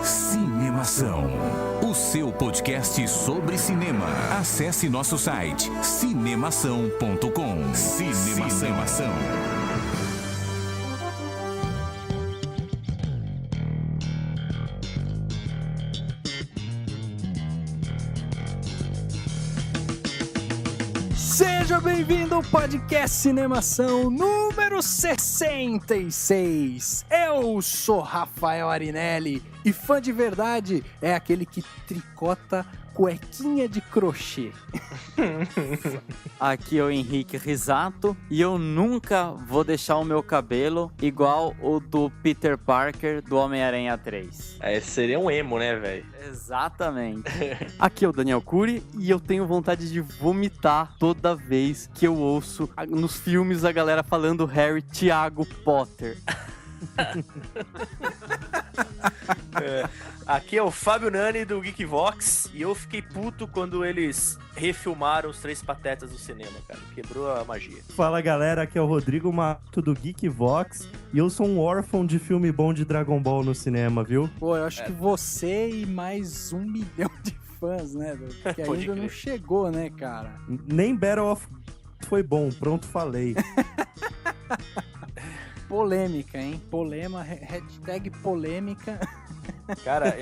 Cinemação, o seu podcast sobre cinema. Acesse nosso site cinemação.com. Cinemação. Seja bem-vindo ao podcast Cinemação número 66. Eu sou Rafael Arinelli e fã de verdade é aquele que tricota cuequinha de crochê. Aqui é o Henrique Risato e eu nunca vou deixar o meu cabelo igual o do Peter Parker do Homem-Aranha 3. Esse seria um emo, né, velho? Exatamente. Aqui é o Daniel Cury e eu tenho vontade de vomitar toda vez que eu ouço nos filmes a galera falando Harry Thiago Potter. Aqui é o Fábio Nani do Geekvox e eu fiquei puto quando eles refilmaram os Três Patetas do cinema, cara. Quebrou a magia. Fala galera, aqui é o Rodrigo Mato do Geekvox e eu sou um órfão de filme bom de Dragon Ball no cinema, viu? Pô, eu acho que você e mais 1 milhão de fãs, né? Porque ainda não chegou, né, cara? Nem Battle of foi bom, pronto, falei. Polêmica, hein? Hashtag polêmica. Cara,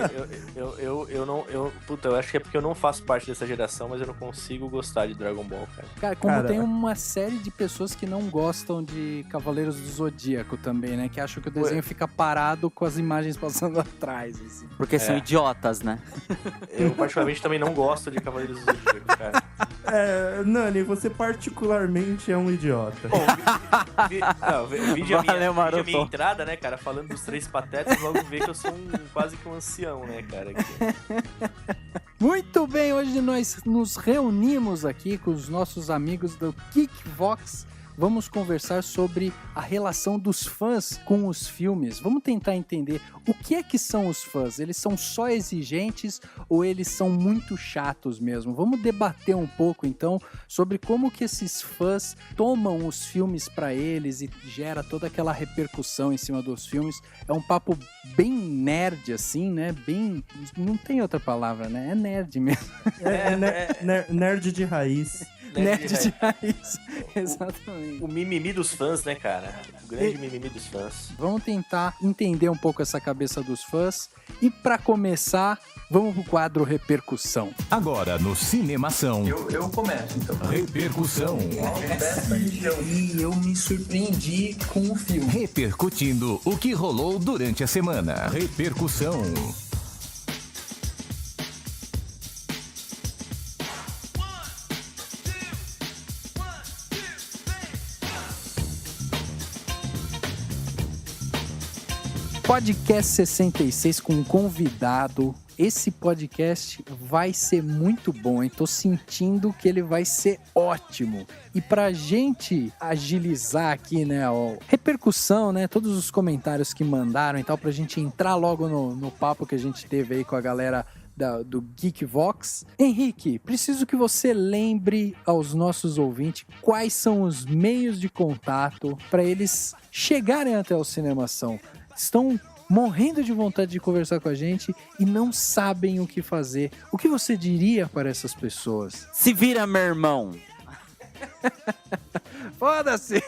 eu acho que é porque eu não faço parte dessa geração, mas eu não consigo gostar de Dragon Ball, cara. Cara, como tem uma série de pessoas que não gostam de Cavaleiros do Zodíaco também, né? Que acham que o desenho fica parado com as imagens passando atrás, assim. Porque são idiotas, né? Eu particularmente também não gosto de Cavaleiros do Zodíaco, cara. Nani, você particularmente é um idiota. Bom, vídeo a Valeu, minha entrada, né, cara, falando dos Três Patetas, logo vê que eu sou quase que um ancião, né, cara. Muito bem, hoje nós nos reunimos aqui com os nossos amigos do Geekvox. Vamos conversar sobre a relação dos fãs com os filmes. Vamos tentar entender o que é que são os fãs. Eles são só exigentes ou eles são muito chatos mesmo? Vamos debater um pouco, então, sobre como que esses fãs tomam os filmes para eles e gera toda aquela repercussão em cima dos filmes. É um papo bem nerd, assim, né? Bem... Não tem outra palavra, né? É nerd mesmo. Nerd de raiz. Nerd de raiz. Exatamente. O mimimi dos fãs, né, cara? O grande mimimi dos fãs. Vamos tentar entender um pouco essa cabeça dos fãs. E pra começar, vamos pro quadro Repercussão. Agora no Cinemação. Eu começo, então. Repercussão. E eu me surpreendi com o filme. Repercutindo o que rolou durante a semana. Repercussão. Podcast 66 com um convidado. Esse podcast vai ser muito bom, hein? Tô sentindo que ele vai ser ótimo. E pra gente agilizar aqui, né, a repercussão, né, todos os comentários que mandaram e tal, pra gente entrar logo no papo que a gente teve aí com a galera do Geekvox. Henrique, preciso que você lembre aos nossos ouvintes quais são os meios de contato para eles chegarem até o Cinemação. Estão morrendo de vontade de conversar com a gente e não sabem o que fazer. O que você diria para essas pessoas? Se vira, meu irmão! Foda-se!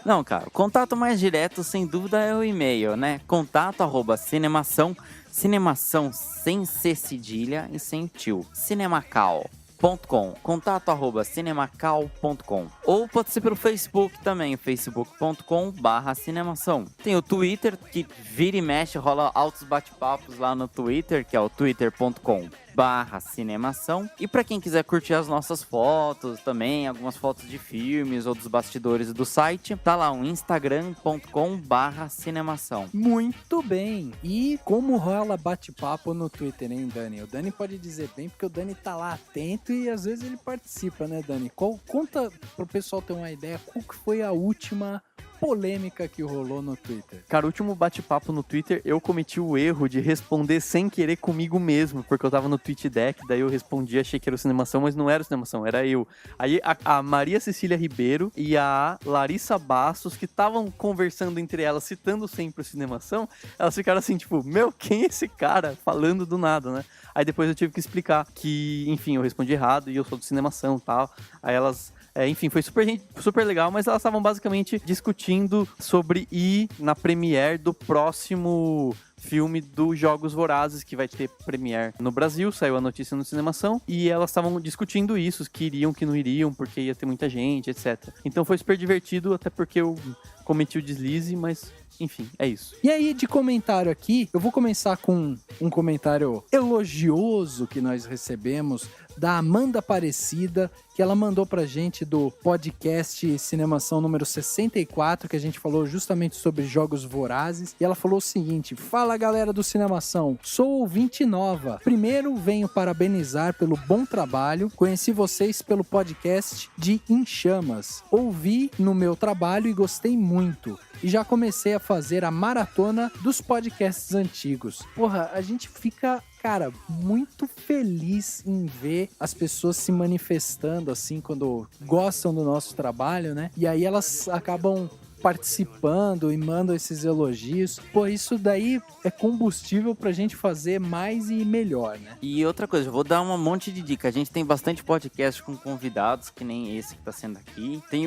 Não, cara, o contato mais direto, sem dúvida, é o e-mail, né? Contato@cinemação, cinemação sem C cedilha e sem tio. Cinemacal.com, contato@cinemacal.com. Ou pode ser pelo Facebook também, facebook.com/cinemação. Tem o Twitter, que vira e mexe, rola altos bate-papos lá no Twitter, que é o twitter.com/cinemação. E pra quem quiser curtir as nossas fotos também, algumas fotos de filmes ou dos bastidores do site, tá lá o instagram.com/cinemação. Muito bem! E como rola bate-papo no Twitter, hein, Dani? O Dani pode dizer bem, porque o Dani tá lá atento e às vezes ele participa, né, Dani? Conta pro pessoal ter uma ideia, qual que foi a última polêmica que rolou no Twitter. Cara, o último bate-papo no Twitter, eu cometi o erro de responder sem querer comigo mesmo, porque eu tava no TweetDeck, daí eu respondi, achei que era o Cinemação, mas não era o Cinemação, era eu. Aí a Maria Cecília Ribeiro e a Larissa Bastos, que estavam conversando entre elas, citando sempre o Cinemação, elas ficaram assim, tipo, meu, quem é esse cara falando do nada, né? Aí depois eu tive que explicar que, enfim, eu respondi errado e eu sou do Cinemação e tal. Aí elas... enfim, foi super legal, mas elas estavam basicamente discutindo sobre ir na premiere do próximo filme dos Jogos Vorazes, que vai ter premiere no Brasil, saiu a notícia no Cinemação, e elas estavam discutindo isso, que iriam, que não iriam, porque ia ter muita gente, etc. Então foi super divertido, até porque eu cometi o deslize, mas... enfim, é isso. E aí, de comentário aqui, eu vou começar com um comentário elogioso que nós recebemos da Amanda Aparecida, que ela mandou pra gente do podcast Cinemação número 64, que a gente falou justamente sobre Jogos Vorazes, e ela falou o seguinte: fala galera do Cinemação, sou ouvinte nova. Primeiro venho parabenizar pelo bom trabalho, conheci vocês pelo podcast de Em Chamas, ouvi no meu trabalho e gostei muito. E já comecei a fazer a maratona dos podcasts antigos. Porra, a gente fica, cara, muito feliz em ver as pessoas se manifestando assim quando gostam do nosso trabalho, né? E aí elas acabam participando e mandam esses elogios. Pô, isso daí é combustível pra gente fazer mais e melhor, né? E outra coisa, eu vou dar um monte de dica. A gente tem bastante podcast com convidados, que nem esse que tá sendo aqui. Tem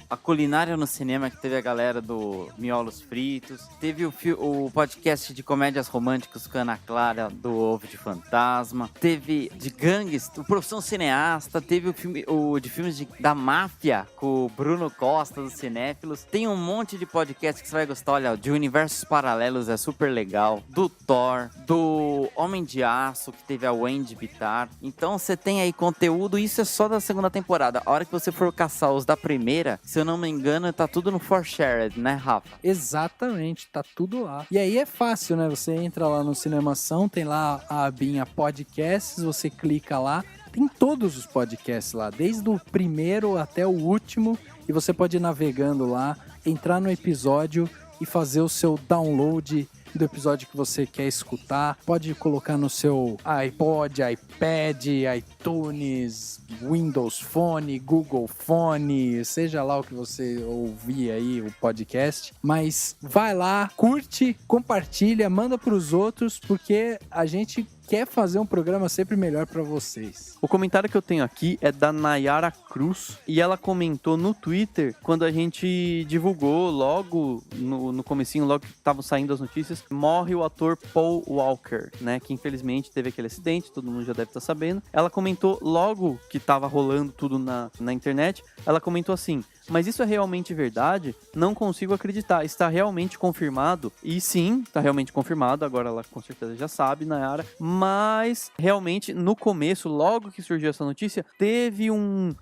a Culinária no Cinema, que teve a galera do Miolos Fritos. Teve o podcast de comédias românticas com a Ana Clara, do Ovo de Fantasma. Teve de gangues, o Profissão Cineasta. Teve o de filmes da máfia, com o Bruno Costa, dos Cinéfilos. Tem um monte de podcast que você vai gostar. Olha, de Universos Paralelos é super legal. Do Thor, do Homem de Aço, que teve a Wendy Bittar. Então você tem aí conteúdo, isso é só da segunda temporada. A hora que você for caçar os da primeira, se eu não me engano, tá tudo no For Shared, né, Rafa? Exatamente, tá tudo lá. E aí é fácil, né? Você entra lá no Cinemação, tem lá a abinha Podcasts, você clica lá, tem todos os podcasts lá, desde o primeiro até o último, e você pode ir navegando lá, entrar no episódio e fazer o seu download do episódio que você quer escutar. Pode colocar no seu iPod, iPad, iTunes, Windows Phone, Google Phone, seja lá o que você ouvir aí, o podcast. Mas vai lá, curte, compartilha, manda pros outros, porque a gente quer fazer um programa sempre melhor pra vocês. O comentário que eu tenho aqui é da Nayara Cruz, e ela comentou no Twitter, quando a gente divulgou logo no comecinho, logo que estavam saindo as notícias, morre o ator Paul Walker, né, que infelizmente teve aquele acidente, todo mundo já deve estar sabendo. Ela comentou logo que tava rolando tudo na internet, ela comentou assim: mas isso é realmente verdade? Não consigo acreditar. Está realmente confirmado? E sim, está realmente confirmado. Agora ela com certeza já sabe, Nayara. Mas realmente no começo, logo que surgiu essa notícia, teve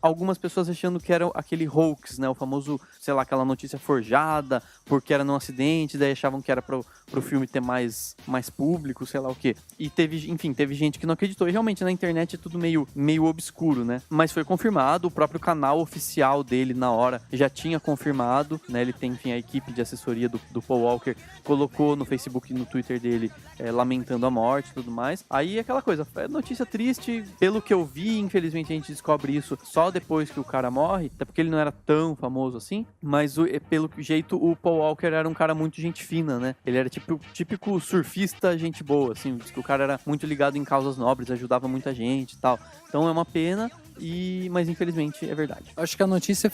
algumas pessoas achando que era aquele hoax, né? O famoso, sei lá, aquela notícia forjada, porque era num acidente, daí achavam que era pro filme ter mais público, sei lá o quê. E teve gente que não acreditou. E realmente na internet é tudo meio obscuro, né? Mas foi confirmado, o próprio canal oficial dele na hora já tinha confirmado, né? Ele tem, enfim, a equipe de assessoria do Paul Walker colocou no Facebook e no Twitter dele lamentando a morte e tudo mais. Aí aquela coisa, é notícia triste, pelo que eu vi, infelizmente a gente descobre isso só depois que o cara morre, até porque ele não era tão famoso assim, mas pelo jeito o Paul Walker era um cara muito gente fina, né? Ele era típico surfista, gente boa, assim, diz que o cara era muito ligado em causas nobres, ajudava muita gente e tal. Então é uma pena, mas infelizmente é verdade. Acho que a notícia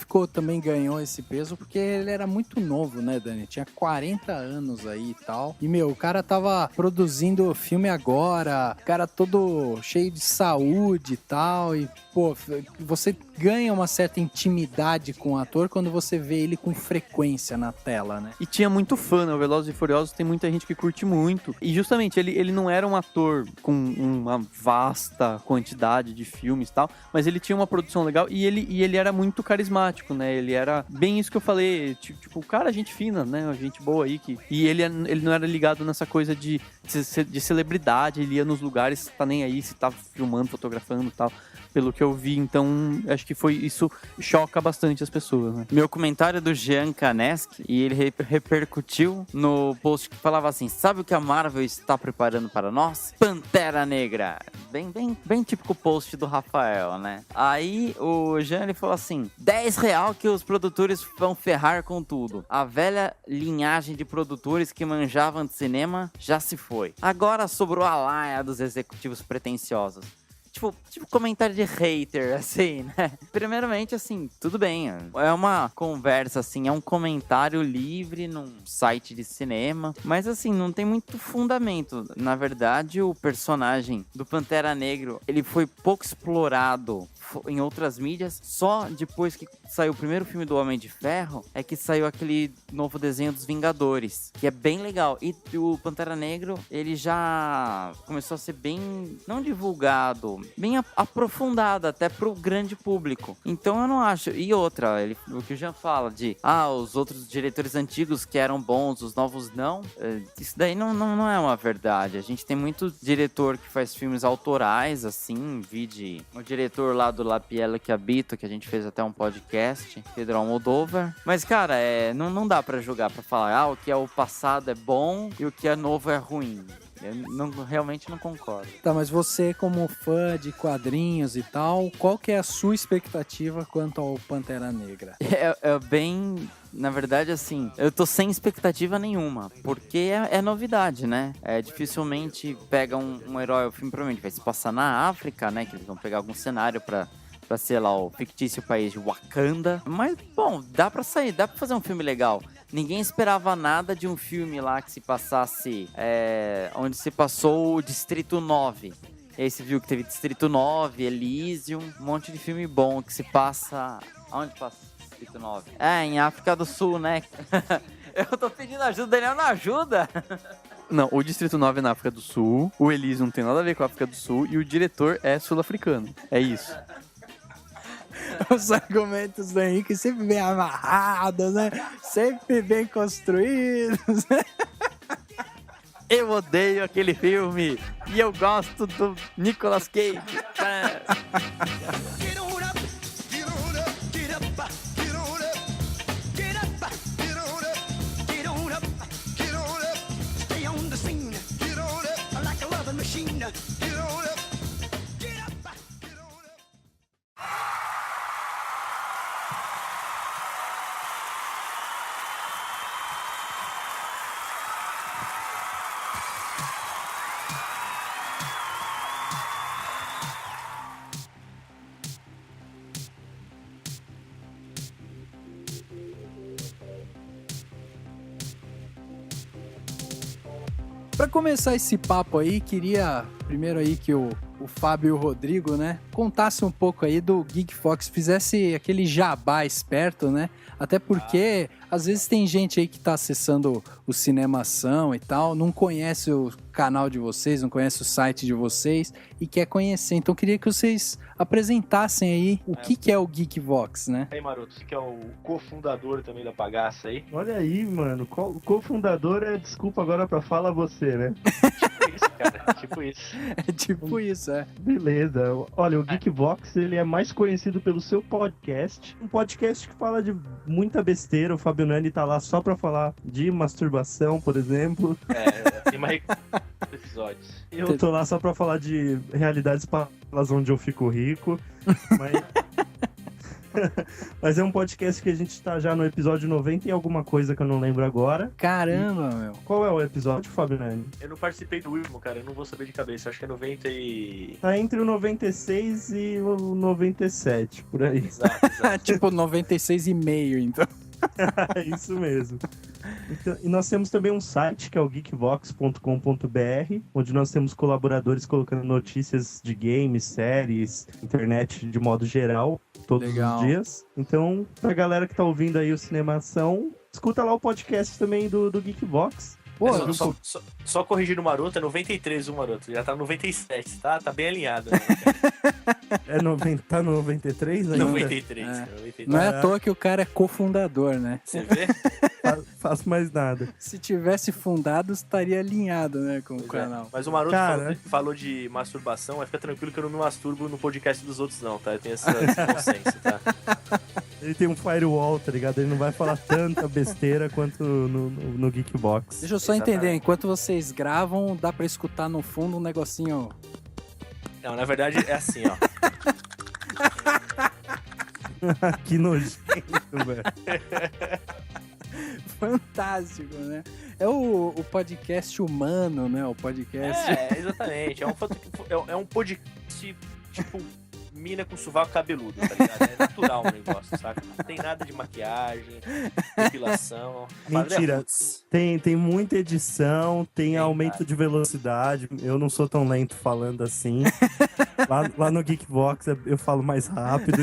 ganhou esse peso porque ele era muito novo, né, Dani? Tinha 40 anos aí e tal. E, o cara tava produzindo filme agora, o cara todo cheio de saúde e tal. E, pô, você ganha uma certa intimidade com o ator quando você vê ele com frequência na tela, né? E tinha muito fã, né? O Velozes e Furiosos tem muita gente que curte muito. E justamente, ele não era um ator com uma vasta quantidade de filmes e tal, mas ele tinha uma produção legal e ele era muito carismático, né? Ele era bem isso que eu falei, tipo, cara, gente fina, né? Gente boa aí. E ele não era ligado nessa coisa de celebridade, ele ia nos lugares, tá nem aí se tá filmando, fotografando e tal, pelo que eu vi. Então, acho que isso choca bastante as pessoas, né? Meu comentário do Jean Kaneski, e ele repercutiu no post que falava assim: sabe o que a Marvel está preparando para nós? Pantera Negra. Bem típico post do Rafael, né? Aí o Jean, ele falou assim: R$10 que os produtores vão ferrar com tudo. A velha linhagem de produtores que manjavam de cinema já se foi. Agora sobrou a laia dos executivos pretensiosos. Tipo comentário de hater, assim, né? Primeiramente, assim, tudo bem. É uma conversa, assim, é um comentário livre num site de cinema. Mas, assim, não tem muito fundamento. Na verdade, o personagem do Pantera Negra, ele foi pouco explorado em outras mídias. Só depois que saiu o primeiro filme do Homem de Ferro, é que saiu aquele novo desenho dos Vingadores, que é bem legal. E o Pantera Negro, ele já começou a ser bem, não divulgado, bem aprofundado até pro grande público. Então eu não acho. E outra, o que o Jean fala de os outros diretores antigos que eram bons, os novos não, isso daí não é uma verdade. A gente tem muito diretor que faz filmes autorais, assim, vide o diretor lá do La Piel que Habito, que a gente fez até um podcast, Pedro Almodóvar. Mas, cara, não dá pra julgar, pra falar, o que é o passado é bom e o que é novo é ruim. Eu realmente não concordo. Tá, mas você, como fã de quadrinhos e tal, qual que é a sua expectativa quanto ao Pantera Negra? É bem... Na verdade, assim, eu tô sem expectativa nenhuma, porque é novidade, né? Dificilmente pega um herói, o filme provavelmente vai se passar na África, né? Que eles vão pegar algum cenário pra ser lá o fictício país de Wakanda. Mas, bom, dá pra fazer um filme legal. Ninguém esperava nada de um filme lá que se passasse, onde se passou o Distrito 9. E aí você viu que teve Distrito 9, Elysium, um monte de filme bom que se passa... Onde passa Distrito 9? Em África do Sul, né? Eu tô pedindo ajuda, o Daniel não ajuda. Não, o Distrito 9 é na África do Sul, o Elysium não tem nada a ver com a África do Sul e o diretor é sul-africano. É isso. Os argumentos do Henrique sempre bem amarrados, né? Sempre bem construídos, né? Eu odeio aquele filme e eu gosto do Nicolas Cage. Get on up, get on up, get up, get on up, get up, get on up, get on up, get on up, stay on the scene, get on up, like a loving machine, get on up, get up, get on up. Pra começar esse papo aí, queria primeiro aí que o Fábio e o Rodrigo, né, contasse um pouco aí do Geek Fox, fizesse aquele jabá esperto, né? Até porque às vezes tem gente aí que tá acessando o Cinemação e tal, não conhece o canal de vocês, não conhece o site de vocês e quer conhecer. Então queria que vocês apresentassem aí o que é o Geek Vox, né? Aí, Maroto, você que é o cofundador também da bagaça aí. Olha aí, mano. O cofundador é desculpa agora pra fala você, né? Tipo isso, cara. Tipo isso. É tipo isso, é. Beleza. Olha, o Geekvox, ele é mais conhecido pelo seu podcast. Um podcast que fala de muita besteira. O Fábio Nani tá lá só pra falar de masturbação, por exemplo. Tem mais episódios. Eu tô lá só pra falar de realidades paralelas onde eu fico rico. Mas é um podcast que a gente tá já no episódio 90 e alguma coisa que eu não lembro agora. Caramba, meu. Qual é o episódio, Fábio Nani? Eu não participei do último, cara. Eu não vou saber de cabeça. Acho que é 90 e... Tá entre o 96 e o 97, por aí. Exato. Tipo 96,5, então. Isso mesmo. Então, e nós temos também um site que é o geekvox.com.br, onde nós temos colaboradores colocando notícias de games, séries, internet de modo geral, todos Legal. os dias. Então, pra galera que tá ouvindo aí o Cinemação, escuta lá o podcast também do Geekvox. Pô, Só corrigindo o Maroto, é 93 o Maroto. Já tá no 97, tá? Tá bem alinhado. Né, Tá no 93 ainda? 93. É. 93. não é à toa que o cara é cofundador, né? Você vê? Faço mais nada. Se tivesse fundado, estaria alinhado, né, com o Pois é. canal. Mas o Maroto Cara. falou de masturbação, mas fica tranquilo que eu não me masturbo no podcast dos outros, não, tá? Eu tenho esse consenso, tá? Ele tem um firewall, tá ligado? Ele não vai falar tanta besteira quanto no Geekbox. Deixa eu só Exatamente. entender, enquanto vocês gravam, dá pra escutar no fundo um negocinho... Não, na verdade é assim, ó. Que nojento, velho. Fantástico, né? É o podcast humano, né? O podcast... Exatamente. É um podcast, tipo, mina com sovaco cabeludo, tá ligado? É natural o negócio, saca? Não tem nada de maquiagem, depilação. A parada é Mentira. roots. Tem muita edição, tem aumento cara. de velocidade. Eu não sou tão lento falando assim. Lá no Geekbox eu falo mais rápido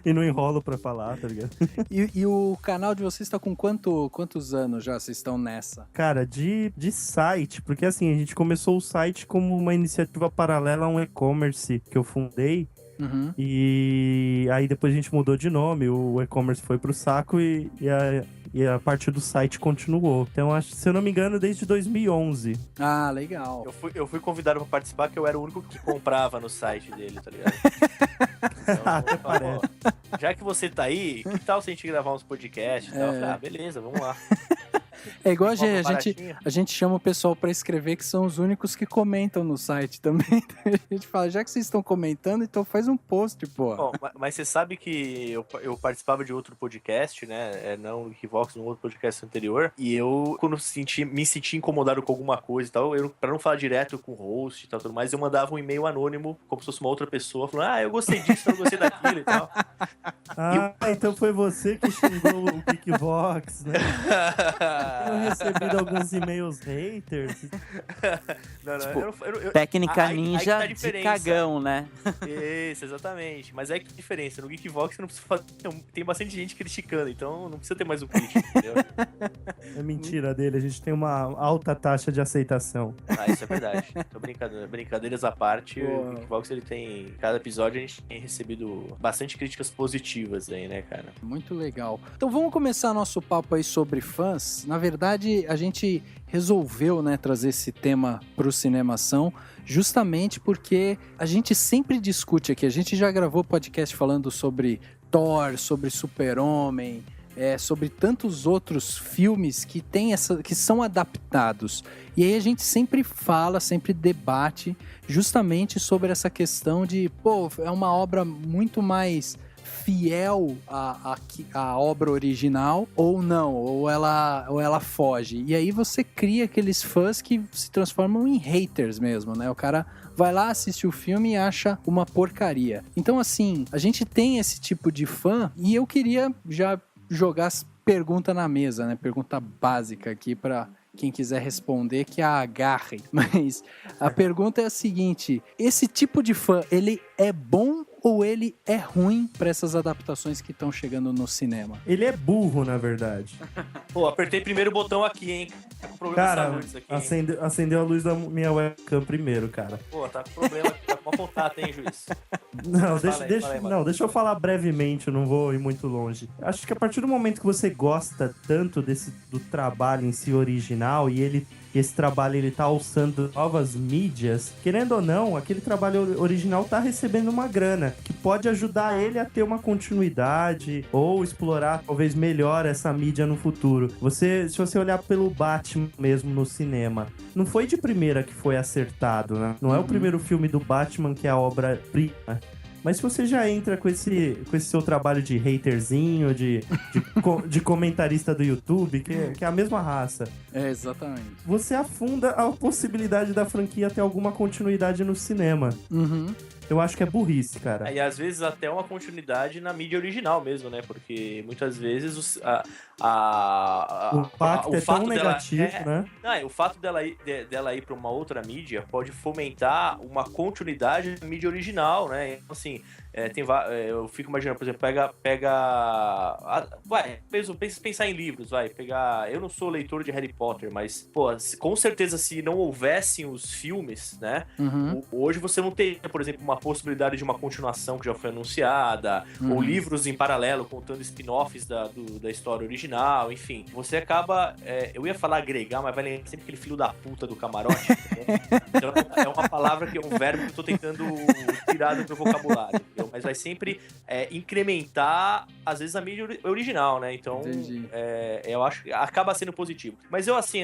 e não enrolo pra falar, tá ligado? E o canal de vocês tá com quantos anos já vocês estão nessa? Cara, de site, porque assim, a gente começou o site como uma iniciativa paralela a um e-commerce que eu fundei. Uhum. E aí depois a gente mudou de nome, o e-commerce foi pro saco e a parte do site continuou. Então, se eu não me engano, desde 2011. Ah, legal. Eu fui convidado pra participar, que eu era o único que comprava no site dele, tá ligado? Então, Parece. ó, já que você tá aí, que tal se a gente gravar uns podcasts e tal? Eu falei, beleza, vamos lá. É igual a Forma gente, baratinha. a gente chama o pessoal pra escrever, que são os únicos que comentam no site também. A gente fala, já que vocês estão comentando, então faz um post, pô. Bom, mas você sabe que eu participava de outro podcast, né? Não no Geekvox, num outro podcast anterior. E eu, quando me senti incomodado com alguma coisa e tal, pra não falar direto com o host e tal, tudo mais, eu mandava um e-mail anônimo, como se fosse uma outra pessoa, falando, eu gostei disso, eu gostei daquilo e tal. Então foi você que xingou o Geekbox, né? Eu recebido alguns e-mails haters. Não, Tipo, eu- Técnica aí que ninja tá a de diferença. cagão, né? Isso, exatamente. Mas é que a diferença. No Geekvox você não precisa fazer. Tem bastante gente criticando, então não precisa ter mais um crítico, entendeu? É mentira dele, a gente tem uma alta taxa de aceitação. Isso é verdade. Tô brincando. Brincadeiras à parte, Pô. o Geekvox ele tem. Cada episódio a gente tem recebido bastante críticas positivas aí, né, cara? Muito legal. Então vamos começar nosso papo aí sobre fãs. Na verdade, a gente resolveu, né, trazer esse tema pro Cinemação, justamente porque a gente sempre discute aqui. A gente já gravou podcast falando sobre Thor, sobre Super-Homem, sobre tantos outros filmes que que são adaptados. E aí a gente sempre fala, sempre debate justamente sobre essa questão de, é uma obra muito mais fiel à obra original ou não, ou ela foge. E aí você cria aqueles fãs que se transformam em haters mesmo, né? O cara vai lá, assiste o filme e acha uma porcaria. Então, assim, a gente tem esse tipo de fã e eu queria já jogar as perguntas na mesa, né? Pergunta básica aqui pra quem quiser responder, que a agarre. Mas a pergunta é a seguinte: esse tipo de fã, ele é bom ou ele é ruim para essas adaptações que estão chegando no cinema? Ele é burro, na verdade. Pô, apertei primeiro o botão aqui, hein? Tá com problema de Cara, saúde isso aqui, hein? acendeu a luz da minha webcam primeiro, cara. Pô, tá com problema, tá com uma contato, hein, juiz? Não, Fala aí, mano. deixa eu falar brevemente, eu não vou ir muito longe. Acho que a partir do momento que você gosta tanto do trabalho em si original e esse trabalho ele tá alçando novas mídias, querendo ou não, aquele trabalho original tá recebendo uma grana, que pode ajudar ele a ter uma continuidade ou explorar talvez melhor essa mídia no futuro. Se você olhar pelo Batman mesmo no cinema, não foi de primeira que foi acertado, né? Não é o primeiro filme do Batman que é a obra-prima. Mas se você já entra com esse seu trabalho de haterzinho, de comentarista do YouTube, que é a mesma raça, Exatamente. você afunda a possibilidade da franquia ter alguma continuidade no cinema. Uhum. Eu acho que é burrice, cara. E às vezes até uma continuidade na mídia original mesmo, né? Porque muitas vezes O impacto é tão negativo, né? O fato dela ir pra uma outra mídia pode fomentar uma continuidade da mídia original, né? Então, assim, eu fico imaginando, por exemplo, pensar em livros, eu não sou leitor de Harry Potter, mas, pô, com certeza se não houvessem os filmes, né, hoje você não teria, por exemplo, uma possibilidade de uma continuação que já foi anunciada, ou livros em paralelo contando spin-offs da história original, enfim, você acaba, eu ia falar agregar, mas vai lembrar sempre aquele filho da puta do camarote, né? Então é uma palavra que é um verbo que eu tô tentando tirar do meu vocabulário, entendeu? Mas vai sempre incrementar, às vezes, a mídia original, né? Então, eu acho que acaba sendo positivo. Mas eu, assim,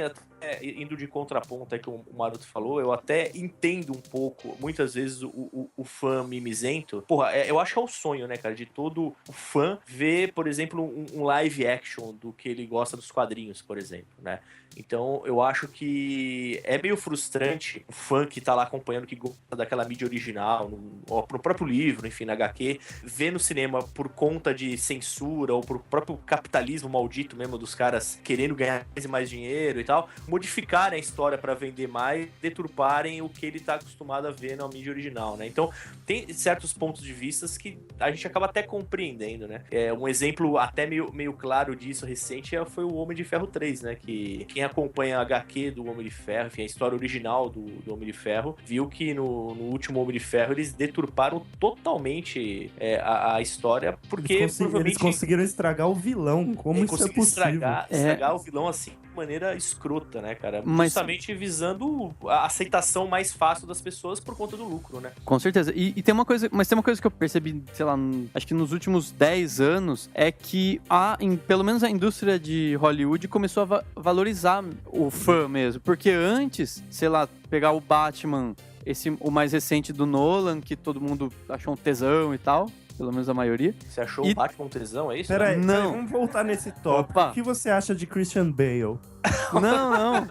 indo de contraponto aí que o Maroto falou, eu até entendo um pouco, muitas vezes, o fã mimizento. Porra, eu acho que é o sonho, né, cara, de todo o fã ver, por exemplo, um live action do que ele gosta dos quadrinhos, por exemplo, né? Então, eu acho que é meio frustrante o fã que tá lá acompanhando, que gosta daquela mídia original, no próprio livro, enfim, na HQ, ver no cinema por conta de censura ou por próprio capitalismo maldito mesmo dos caras querendo ganhar mais e mais dinheiro e tal, modificarem a história pra vender mais, deturparem o que ele tá acostumado a ver na mídia original, né? Então, tem certos pontos de vista que a gente acaba até compreendendo, né? Um exemplo até meio claro disso recente foi o Homem de Ferro 3, né? Que quem acompanha a HQ do Homem de Ferro, enfim, a história original do Homem de Ferro, viu que no último Homem de Ferro eles deturparam totalmente a história, porque eles conseguiram estragar o vilão. Como isso é possível? Estragar o vilão assim de maneira escrota, né, cara? Justamente visando a aceitação mais fácil das pessoas por conta do lucro, né? Com certeza. E tem uma coisa, mas tem uma coisa que eu percebi, sei lá, acho que nos últimos 10 anos, é que pelo menos a indústria de Hollywood começou a valorizar o fã mesmo. Porque antes, sei lá, pegar o Batman, o mais recente do Nolan, que todo mundo achou um tesão e tal, pelo menos a maioria. Você achou o Batman um tesão, é isso? Peraí, não. Vamos voltar nesse tópico. O que você acha de Christian Bale? Não.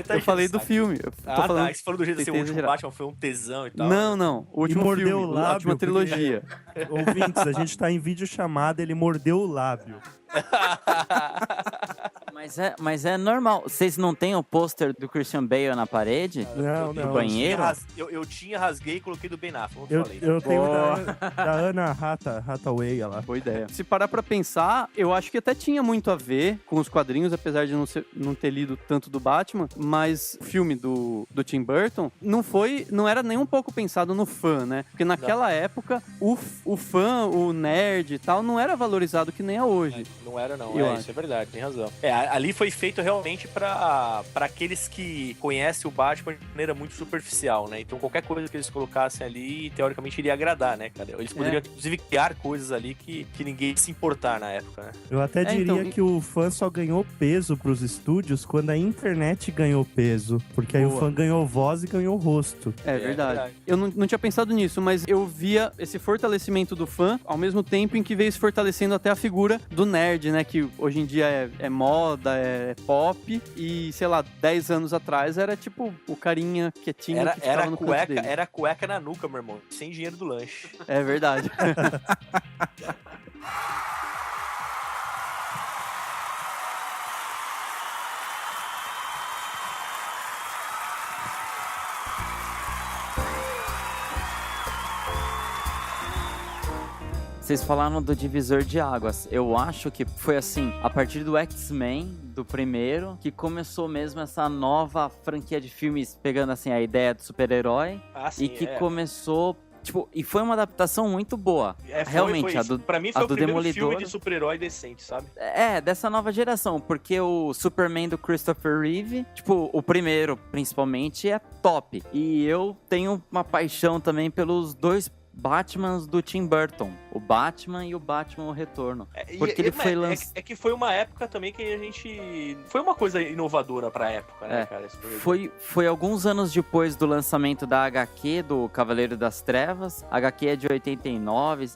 Eu falei do filme. Você falou do jeito assim, o último Batman foi um tesão e tal. Não. O último filme, a última trilogia. Ouvintes, a gente tá em videochamada, ele mordeu o lábio. Mas é normal. Vocês não têm o pôster do Christian Bale na parede? Não. No banheiro? Eu tinha, rasguei e coloquei do Ben Affleck. Eu tenho da Anna Hathaway lá. Boa ideia. Se parar pra pensar, eu acho que até tinha muito a ver com os quadrinhos, apesar de não ter lido tanto do Batman, mas o filme do Tim Burton não era nem um pouco pensado no fã, né? Porque naquela época, o fã, o nerd e tal, não era valorizado que nem é hoje. Não era, não. Isso é verdade, tem razão. Ali foi feito realmente pra aqueles que conhecem o Batman de maneira muito superficial, né? Então qualquer coisa que eles colocassem ali, teoricamente, iria agradar, né, cara? Eles poderiam, inclusive, criar coisas ali que ninguém ia se importar na época, né? Eu até diria que o fã só ganhou peso pros estúdios quando a internet ganhou peso. Porque aí o fã ganhou voz e ganhou rosto. É verdade. Eu não tinha pensado nisso, mas eu via esse fortalecimento do fã ao mesmo tempo em que veio se fortalecendo até a figura do nerd, né? Que hoje em dia é moda, é pop. E, sei lá, 10 anos atrás era tipo o carinha quietinho que ficava no canto dele. Era cueca na nuca, meu irmão. Sem dinheiro do lanche. É verdade. Vocês falaram do divisor de águas. Eu acho que foi assim, a partir do X-Men, do primeiro, que começou mesmo essa nova franquia de filmes, pegando assim a ideia do super-herói. Sim, e que começou... Tipo, e foi uma adaptação muito boa. Realmente, pra mim foi o primeiro Demolidor, filme de super-herói decente, sabe? Dessa nova geração, porque o Superman do Christopher Reeve, tipo, o primeiro, principalmente, é top. E eu tenho uma paixão também pelos dois Batmans do Tim Burton, o Batman e o Batman o Retorno, porque ele foi lançado... É que foi uma época também que a gente... Foi uma coisa inovadora pra época, né, cara? Foi alguns anos depois do lançamento da HQ do Cavaleiro das Trevas. A HQ é de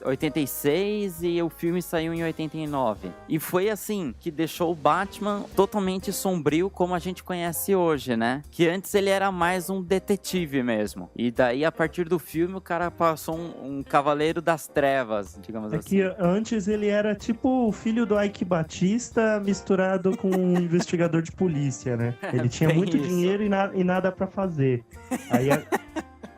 86 e o filme saiu em 89. E foi assim, que deixou o Batman totalmente sombrio como a gente conhece hoje, né? Que antes ele era mais um detetive mesmo. E daí, a partir do filme, o cara passou um Cavaleiro das Trevas, digamos assim. É que antes ele era tipo o filho do Ike Batista misturado com um investigador de polícia, né? Ele tinha muito dinheiro e nada pra fazer.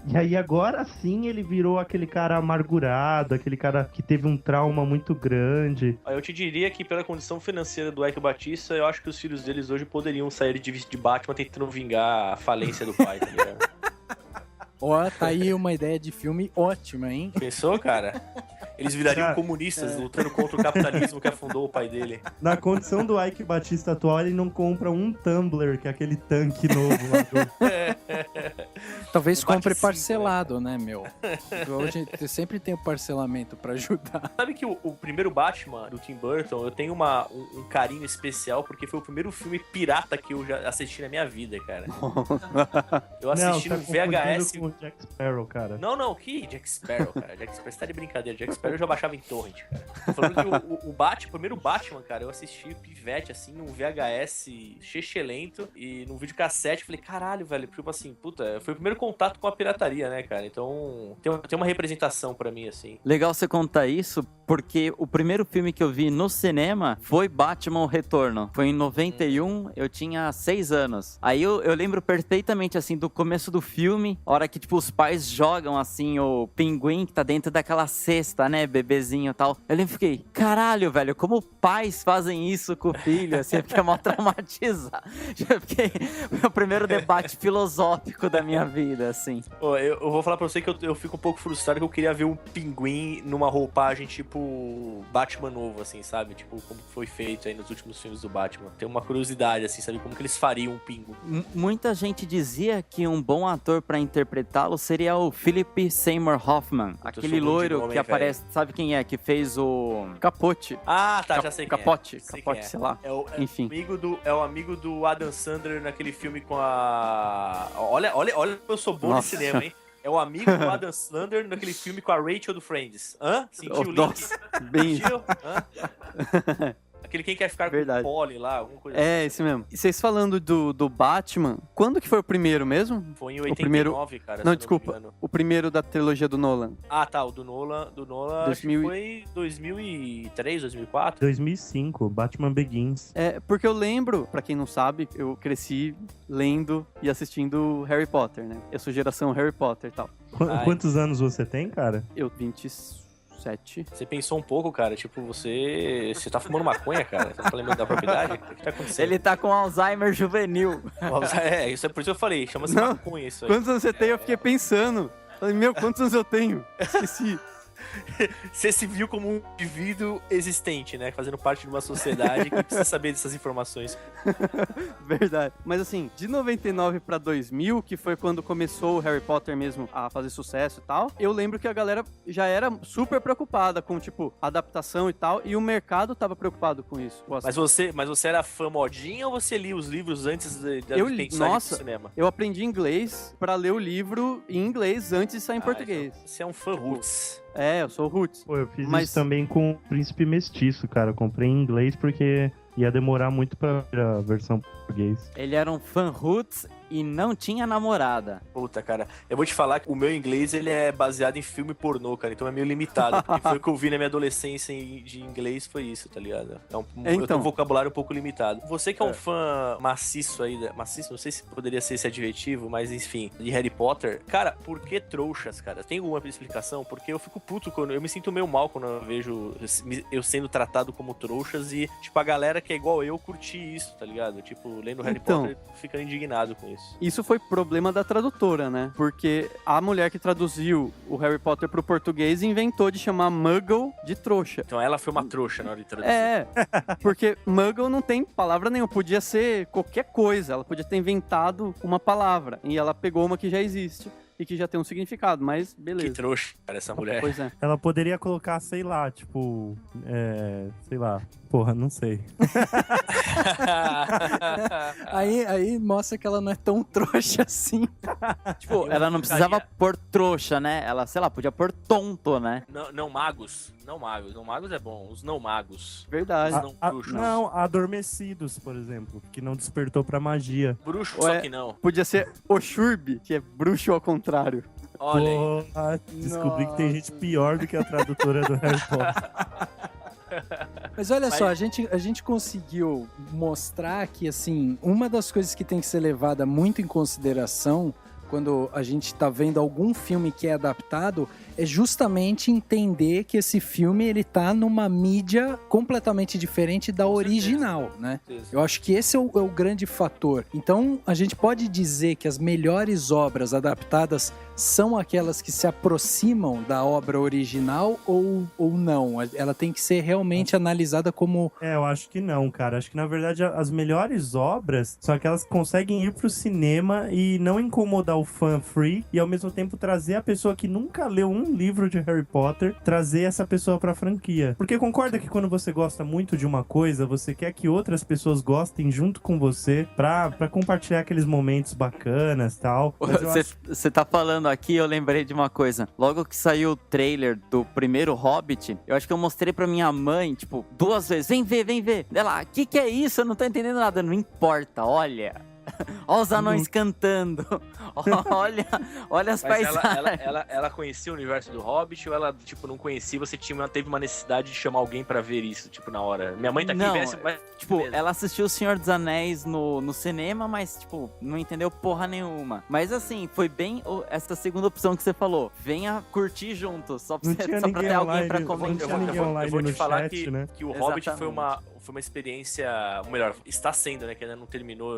E aí agora sim ele virou aquele cara amargurado, aquele cara que teve um trauma muito grande. Eu te diria que pela condição financeira do Eike Batista, eu acho que os filhos deles hoje poderiam sair de Batman tentando vingar a falência do pai, tá ligado? Ó, tá aí uma ideia de filme ótima, hein? Pensou, cara? Eles virariam comunistas lutando contra o capitalismo que afundou o pai dele. Na condição do Eike Batista atual, ele não compra um Tumbler, que é aquele tanque novo lá do... Talvez compre Bate cinco, parcelado, né, meu? Hoje sempre tem o parcelamento pra ajudar. Sabe que o primeiro Batman do Tim Burton, eu tenho um carinho especial porque foi o primeiro filme pirata que eu já assisti na minha vida, cara. Eu assisti Não, no tá VHS. confundindo com o Jack Sparrow, cara. Não, que Jack Sparrow, cara. Jack Sparrow, você tá de brincadeira. Jack Sparrow eu já baixava em torrent, cara. Tô falando que o primeiro Batman, cara, eu assisti pivete, assim, num VHS chechelento e num videocassete. Falei, caralho, velho, tipo assim, puta, foi o primeiro contato com a pirataria, né, cara? Então, tem uma representação pra mim, assim. Legal você contar isso, porque o primeiro filme que eu vi no cinema foi Batman o Retorno. Foi em 91, eu tinha 6 anos. Aí eu lembro perfeitamente, assim, do começo do filme, a hora que, tipo, os pais jogam, assim, o pinguim que tá dentro daquela cesta, né, bebezinho e tal. Eu lembro e fiquei, caralho, velho, como pais fazem isso com o filho, assim, eu fiquei mó traumatizado. Foi o primeiro debate filosófico da minha vida, assim. Pô, eu vou falar pra você que eu fico um pouco frustrado que eu queria ver um pinguim numa roupagem tipo Batman novo, assim, sabe? Tipo, como foi feito aí nos últimos filmes do Batman. Tem uma curiosidade, assim, sabe? Como que eles fariam um pinguim. Muita gente dizia que um bom ator pra interpretá-lo seria o Philip Seymour Hoffman. Aquele loiro que aparece, sabe quem é? Que fez o Capote. Ah, tá, já sei quem Capote, é. Capote, sei lá. Enfim. É o amigo do Adam Sandler naquele filme com a... Olha, eu sou bom de cinema, hein? É o amigo do Adam Sandler naquele filme com a Rachel do Friends. Hã? Sentiu o link? Nossa, bem... Sentiu? Hã? Aquele quem quer ficar Verdade. com o Polly lá, alguma coisa É, assim. esse mesmo. E vocês falando do Batman, quando que foi o primeiro mesmo? Foi em O 89, primeiro... cara. se Não, eu me desculpa. engano. O primeiro da trilogia do Nolan. Ah, tá. O do Nolan acho que 2000 foi 2003, 2004. 2005, Batman Begins. É, porque eu lembro, pra quem não sabe, eu cresci lendo e assistindo Harry Potter, né? Eu sou geração Harry Potter e tal. Ai. Quantos anos você tem, cara? Eu, 27. Você pensou um pouco, cara, tipo, você tá fumando maconha, cara? Você tá lembrando da propriedade? O que tá acontecendo? Ele tá com Alzheimer juvenil. É, isso é por isso que eu falei, chama-se Não. maconha isso aí. Quantos anos você tem? Eu fiquei pensando. Falei, meu, quantos anos eu tenho? Esqueci. Você se viu como um indivíduo existente, né? Fazendo parte de uma sociedade que precisa saber dessas informações. Verdade. Mas assim, de 99 pra 2000, que foi quando começou o Harry Potter mesmo a fazer sucesso e tal, eu lembro que a galera já era super preocupada com, tipo, adaptação e tal, e o mercado tava preocupado com isso. Mas você era fã modinha ou você lia os livros antes de Eu pensar li- ir pro nossa, cinema? Eu aprendi inglês pra ler o livro em inglês antes de sair em português. Então, você é um fã roots. É, eu sou roots. Pô, eu fiz Mas- isso também com o Príncipe Mestiço, cara. Eu comprei em inglês porque ia demorar muito pra ver a versão português. Ele era um fã roots e não tinha namorada. Puta, cara, eu vou te falar que o meu inglês, ele é baseado em filme pornô, cara, então é meio limitado, porque foi o que eu vi na minha adolescência de inglês, foi isso, tá ligado? Eu tenho Então. um vocabulário um pouco limitado. Você que é um fã maciço aí, maciço, não sei se poderia ser esse adjetivo, mas enfim, de Harry Potter, cara, por que trouxas, cara? Tem alguma explicação? Porque eu fico puto quando, eu me sinto meio mal quando eu vejo eu sendo tratado como trouxas e, tipo, a galera que é igual eu curti isso, tá ligado? Tipo, lendo Harry Então. Potter, ficando indignado com isso. Isso foi problema da tradutora, né? Porque a mulher que traduziu o Harry Potter pro português inventou de chamar Muggle de trouxa. Então ela foi uma trouxa na hora de traduzir. É, porque Muggle não tem palavra nenhuma, podia ser qualquer coisa, ela podia ter inventado uma palavra, e ela pegou uma que já existe e que já tem um significado, mas Que beleza. trouxa, cara, essa mulher. Pois é. Ela poderia colocar, sei lá, tipo... sei lá. Porra, não sei. Aí mostra que ela não é tão trouxa assim. Tipo, ela não precisava pôr trouxa, né? Ela, sei lá, podia pôr tonto, né? Não magos. Não magos. Não magos é bom. Os não magos. Verdade. Não bruxos. Não, adormecidos, por exemplo, que não despertou pra magia. Bruxo, Ué. só que não. Podia ser Oxurb, que é bruxo ao contrário. Olha aí. Porra, descobri que tem gente pior do que a tradutora do Harry Potter. Mas olha só, a gente conseguiu mostrar que, assim, uma das coisas que tem que ser levada muito em consideração quando a gente tá vendo algum filme que é adaptado, é justamente entender que esse filme ele tá numa mídia completamente diferente da original, né? Eu acho que esse é o grande fator. Então, a gente pode dizer que as melhores obras adaptadas são aquelas que se aproximam da obra original ou não? Ela tem que ser realmente analisada como... Eu acho que não, cara. Acho que, na verdade, as melhores obras são aquelas que conseguem ir pro cinema e não incomodar o fã free e, ao mesmo tempo, trazer a pessoa que nunca leu um livro de Harry Potter, trazer essa pessoa pra franquia. Porque concorda que quando você gosta muito de uma coisa, você quer que outras pessoas gostem junto com você pra compartilhar aqueles momentos bacanas e tal. Você tá falando aqui, eu lembrei de uma coisa. Logo que saiu o trailer do primeiro Hobbit, eu acho que eu mostrei pra minha mãe, tipo, 2 vezes. Vem ver. Ela, que é isso? Eu não tô entendendo nada. Não importa, olha. Olha os anões cantando. Olha as paisagens. Ela conhecia o universo do Hobbit ou ela, tipo, não conhecia? Você teve uma necessidade de chamar alguém pra ver isso, tipo, na hora? Minha mãe tá aqui, não, tipo, ela assistiu O Senhor dos Anéis no cinema, mas, tipo, não entendeu porra nenhuma. Mas, assim, foi bem essa segunda opção que você falou. Venha curtir junto, só pra ter alguém pra comentar. Eu vou te falar chat, né? que o Hobbit foi uma experiência, ou melhor, está sendo, né, que ainda não terminou,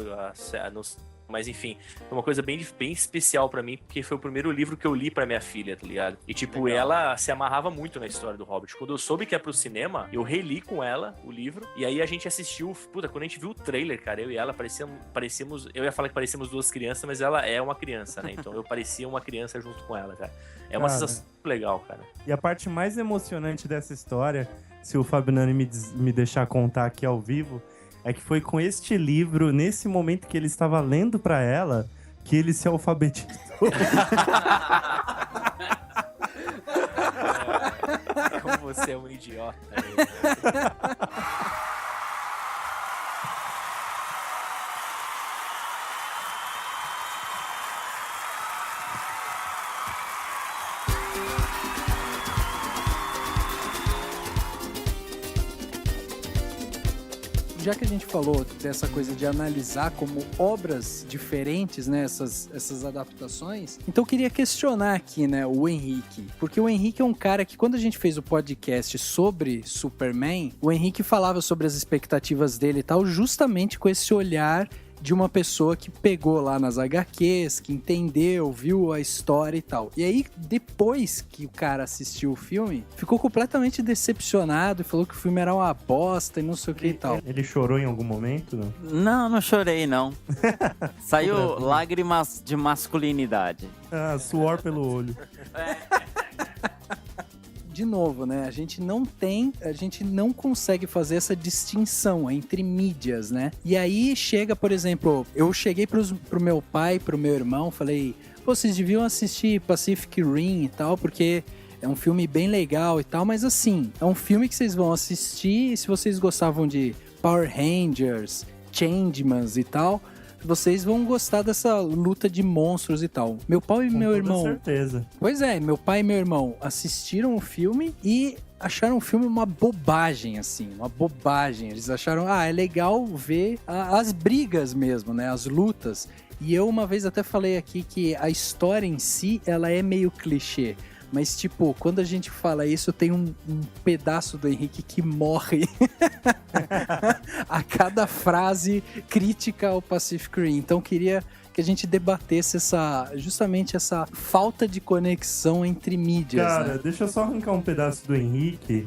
mas enfim, foi uma coisa bem especial pra mim, porque foi o primeiro livro que eu li pra minha filha, tá ligado? E tipo, ela se amarrava muito na história do Hobbit. Quando eu soube que ia pro cinema, eu reli com ela o livro, e aí a gente assistiu, quando a gente viu o trailer, cara, eu e ela parecíamos, eu ia falar que parecíamos 2 crianças, mas ela é uma criança, né? Então eu parecia uma criança junto com ela, cara. É uma sensação legal, cara. E a parte mais emocionante dessa história, se o Fabiano me deixar contar aqui ao vivo, é que foi com este livro, nesse momento que ele estava lendo pra ela, que ele se alfabetizou. Como você é um idiota. Já que a gente falou dessa coisa de analisar como obras diferentes, né, essas adaptações, então eu queria questionar aqui, né, o Henrique, porque o Henrique é um cara que, quando a gente fez o podcast sobre Superman, o Henrique falava sobre as expectativas dele e tal, justamente com esse olhar de uma pessoa que pegou lá nas HQs, que entendeu, viu a história e tal. E aí, depois que o cara assistiu o filme, ficou completamente decepcionado e falou que o filme era uma bosta e não sei o que e tal. Ele chorou em algum momento, não? Não chorei, não. Saiu lágrimas de masculinidade. Suor pelo olho. De novo, né? A gente não consegue fazer essa distinção entre mídias, né? E aí chega, por exemplo, eu cheguei pro meu pai, pro meu irmão, falei, vocês deviam assistir Pacific Rim e tal, porque é um filme bem legal e tal, mas assim, é um filme que vocês vão assistir e se vocês gostavam de Power Rangers, Changemans e tal, vocês vão gostar dessa luta de monstros e tal. Meu pai e meu irmão... Com certeza. Pois é, meu pai e meu irmão assistiram o filme e acharam o filme uma bobagem, assim, uma bobagem. Eles acharam, é legal ver as brigas mesmo, né, as lutas. E eu uma vez até falei aqui que a história em si, ela é meio clichê. Mas, tipo, quando a gente fala isso, tem um pedaço do Henrique que morre a cada frase crítica ao Pacific Rim. Então, queria que a gente debatesse justamente essa falta de conexão entre mídias. Cara, né? Deixa eu só arrancar um pedaço do Henrique.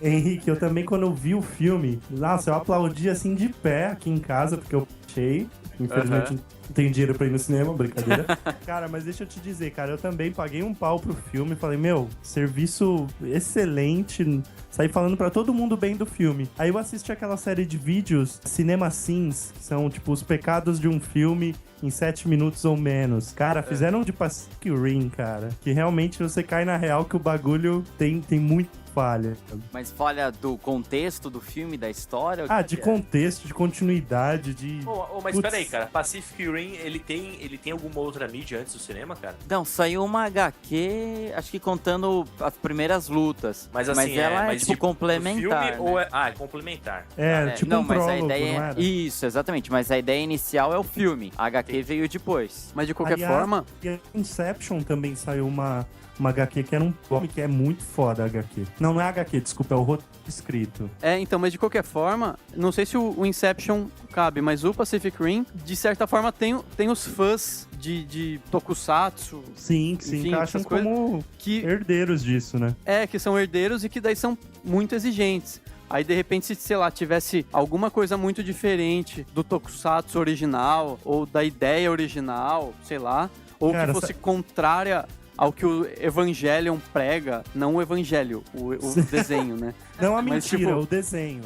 Henrique, eu também, quando eu vi o filme, nossa, eu aplaudi assim de pé aqui em casa, porque eu achei. Infelizmente, não tenho dinheiro pra ir no cinema, brincadeira. Cara, mas deixa eu te dizer, cara, eu também paguei um pau pro filme e falei, serviço excelente, saí falando pra todo mundo bem do filme. Aí eu assisti aquela série de vídeos, Cinema Sins, que são, tipo, os pecados de um filme em 7 minutos ou menos. Cara, fizeram de Pacific Rim, cara, que realmente você cai na real que o bagulho tem muito falha. Mas falha do contexto do filme, da história? Ah, de contexto, de continuidade, de... Mas Putz. peraí, cara. Pacific Rim, ele tem alguma outra mídia antes do cinema, cara? Não, saiu uma HQ, acho que contando as primeiras lutas. Mas assim, ela é tipo, complementar, filme, né? é complementar. Tipo não, um mas a prólogo, ideia não era? Isso, exatamente. Mas a ideia inicial é o filme. A HQ veio depois. Mas de qualquer Aliás, forma, E a Inception também saiu uma HQ que era um filme que é muito foda a HQ. Não é HQ, desculpa, é o roteiro escrito. então, mas de qualquer forma, não sei se o Inception cabe, mas o Pacific Rim, de certa forma, tem os fãs de Tokusatsu, Sim, que se Enfim, encaixam essas coisas como que herdeiros disso, né? que são herdeiros e que daí são muito exigentes. Aí, de repente, se, sei lá, tivesse alguma coisa muito diferente do Tokusatsu original, ou da ideia original, sei lá, ou Cara, que fosse contrária ao que o Evangelion prega, não o Evangelho, o desenho, né? Não a Mas, mentira, tipo, o desenho.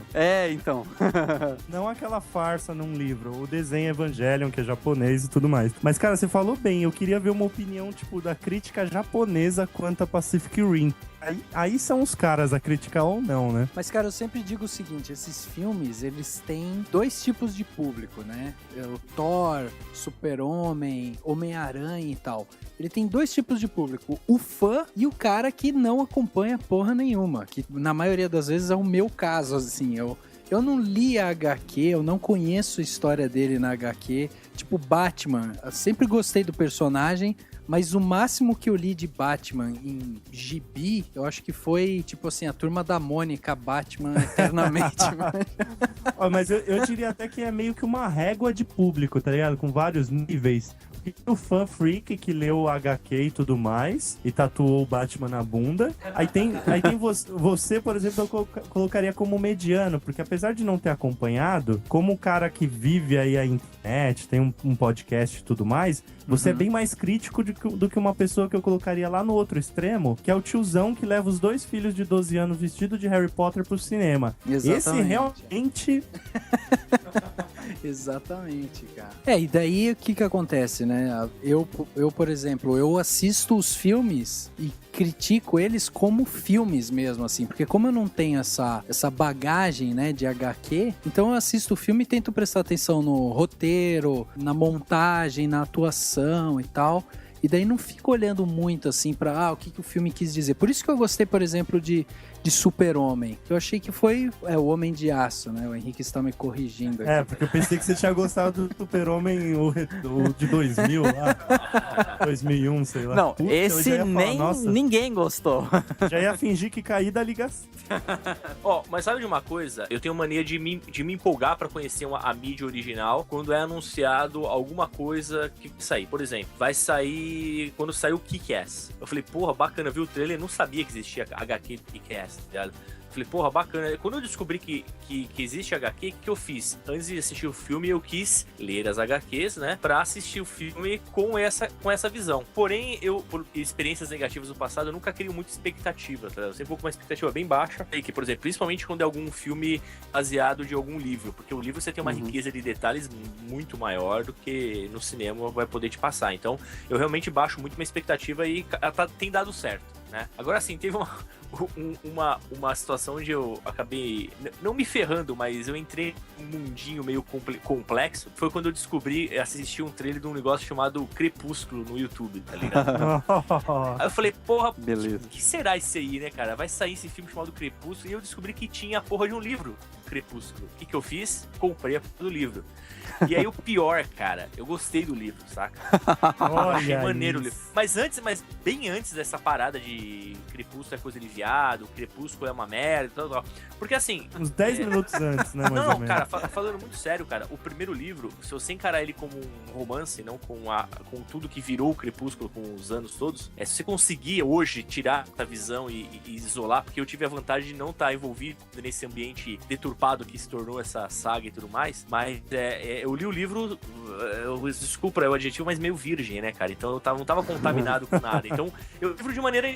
Então. Não aquela farsa num livro. O desenho Evangelion, que é japonês e tudo mais. Mas, cara, você falou bem. Eu queria ver uma opinião, tipo, da crítica japonesa quanto a Pacific Rim. Aí são os caras a criticar ou não, né? Mas, cara, eu sempre digo o seguinte, esses filmes, eles têm dois tipos de público, né? O Thor, Super-Homem, Homem-Aranha e tal. Ele tem dois tipos de público, o fã e o cara que não acompanha porra nenhuma, que na maioria das vezes é o meu caso, assim, eu não li a HQ, eu não conheço a história dele na HQ, tipo Batman, eu sempre gostei do personagem, mas o máximo que eu li de Batman em gibi, eu acho que foi, tipo assim, a Turma da Mônica, Batman eternamente. Mas eu diria até que é meio que uma régua de público, tá ligado? Com vários níveis. O fã freak que leu o HQ e tudo mais, e tatuou o Batman na bunda. Aí tem você, por exemplo, eu colocaria como mediano, porque apesar de não ter acompanhado, como o cara que vive aí a internet, tem um podcast e tudo mais, você é bem mais crítico do que uma pessoa que eu colocaria lá no outro extremo, que é o tiozão que leva os 2 filhos de 12 anos vestido de Harry Potter pro cinema. Exatamente. Esse realmente... Exatamente, cara. E daí o que acontece, né? Eu, por exemplo, eu assisto os filmes e critico eles como filmes mesmo, assim, porque como eu não tenho essa bagagem, né, de HQ, então eu assisto o filme e tento prestar atenção no roteiro, na montagem, na atuação e tal. E daí não fico olhando muito assim pra o que o filme quis dizer. Por isso que eu gostei, por exemplo, de Super-Homem. Eu achei que foi o Homem de Aço, né? O Henrique está me corrigindo aqui. Porque eu pensei que você tinha gostado do Super-Homem o de 2000 lá. 2001, sei lá. Não, Puta, esse eu já ia falar, ninguém gostou. Já ia fingir que caí da ligação. Mas sabe de uma coisa? Eu tenho mania de me empolgar pra conhecer a mídia original quando é anunciado alguma coisa que sair. Por exemplo, vai sair quando saiu o Kick-Ass. Eu falei, porra, bacana, viu o trailer? Eu não sabia que existia HQ do Kick-Ass, tá ligado? Falei, porra, bacana. Quando eu descobri que existe HQ, o que eu fiz? Antes de assistir o filme, eu quis ler as HQs, né? Pra assistir o filme com essa visão. Porém, por experiências negativas do passado, eu nunca crio muita expectativa, tá? Eu sempre vou com uma expectativa bem baixa. E que, por exemplo, principalmente quando é algum filme baseado de algum livro. Porque o livro você tem uma riqueza de detalhes muito maior do que no cinema vai poder te passar. Então, eu realmente baixo muito minha expectativa e tem dado certo, né? Agora, sim, teve uma situação onde eu acabei, não me ferrando, mas eu entrei num mundinho meio complexo. Foi quando eu assisti um trailer de um negócio chamado Crepúsculo no YouTube, tá ligado? Aí eu falei, porra, beleza. O que será isso aí, né, cara? Vai sair esse filme chamado Crepúsculo e eu descobri que tinha a porra de um livro, Crepúsculo. O que eu fiz? Comprei a porra do livro. E aí o pior, cara, eu gostei do livro, saca? Achei maneiro o livro. Mas bem antes dessa parada de Crepúsculo é coisa de viado, Crepúsculo é uma merda e tal. Porque assim... Uns 10 minutos antes, né, mais ou menos. Cara, falando muito sério, cara, o primeiro livro, se você encarar ele como um romance, não com tudo que virou o Crepúsculo com os anos todos, se você conseguir hoje tirar essa visão e isolar, porque eu tive a vantagem de não estar envolvido nesse ambiente deturpado que se tornou essa saga e tudo mais, mas eu li o livro, desculpa o adjetivo, mas meio virgem, né, cara? Então eu não tava contaminado com nada. Então eu livro de maneira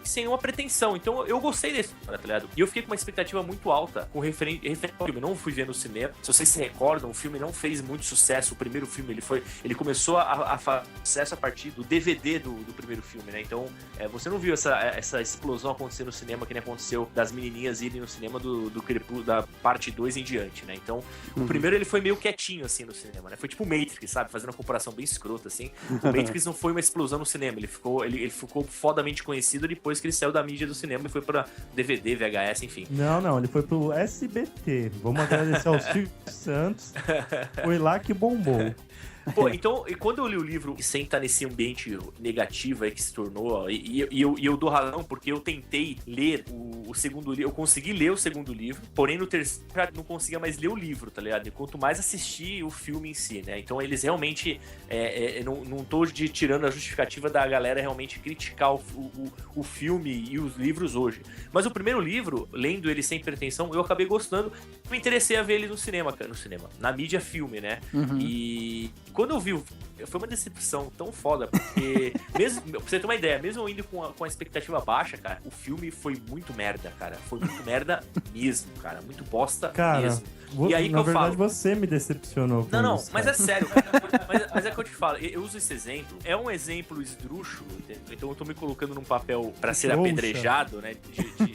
que sem nenhuma pretensão. Então eu gostei desse filme, tá ligado? E eu fiquei com uma expectativa muito alta com referente ao filme. Eu não fui ver no cinema. Se vocês se recordam, o filme não fez muito sucesso. O primeiro filme, ele começou a fazer sucesso a partir do DVD do primeiro filme, né? Então, você não viu essa explosão acontecer no cinema que nem aconteceu das menininhas irem no cinema do Crepúsculo, da parte 2 em diante, né? Então, o primeiro ele foi meio quietinho, assim, no cinema, né? Foi tipo o Matrix, sabe? Fazendo uma comparação bem escrota, assim. O Matrix não foi uma explosão no cinema, ele ficou fodamente conhecido depois que ele saiu da mídia do cinema e foi pra DVD, VHS, enfim. Não, ele foi pro SBT. Vamos agradecer ao Silvio Santos. Foi lá que bombou. Pô, então, e quando eu li o livro sem estar nesse ambiente negativo aí que se tornou, e eu dou razão, porque eu tentei ler o segundo livro, eu consegui ler o segundo livro, porém no terceiro já não conseguia mais ler o livro, tá ligado? E quanto mais assistir o filme em si, né? Então eles realmente, não tô tirando a justificativa da galera realmente criticar o filme e os livros hoje. Mas o primeiro livro, lendo ele sem pretensão, eu acabei gostando, me interessei a ver ele no cinema, na mídia filme, né? E quando eu vi, foi uma decepção tão foda, porque, mesmo, pra você ter uma ideia, mesmo eu indo com a expectativa baixa, cara, o filme foi muito merda, cara. Foi muito merda mesmo, cara. Muito bosta mesmo. E aí na verdade, você me decepcionou com Não, isso, mas cara. é sério, cara. Mas é que eu te falo, eu uso esse exemplo, é um exemplo esdrúxulo, entendeu? Então eu tô me colocando num papel pra ser Trouxa. apedrejado, né,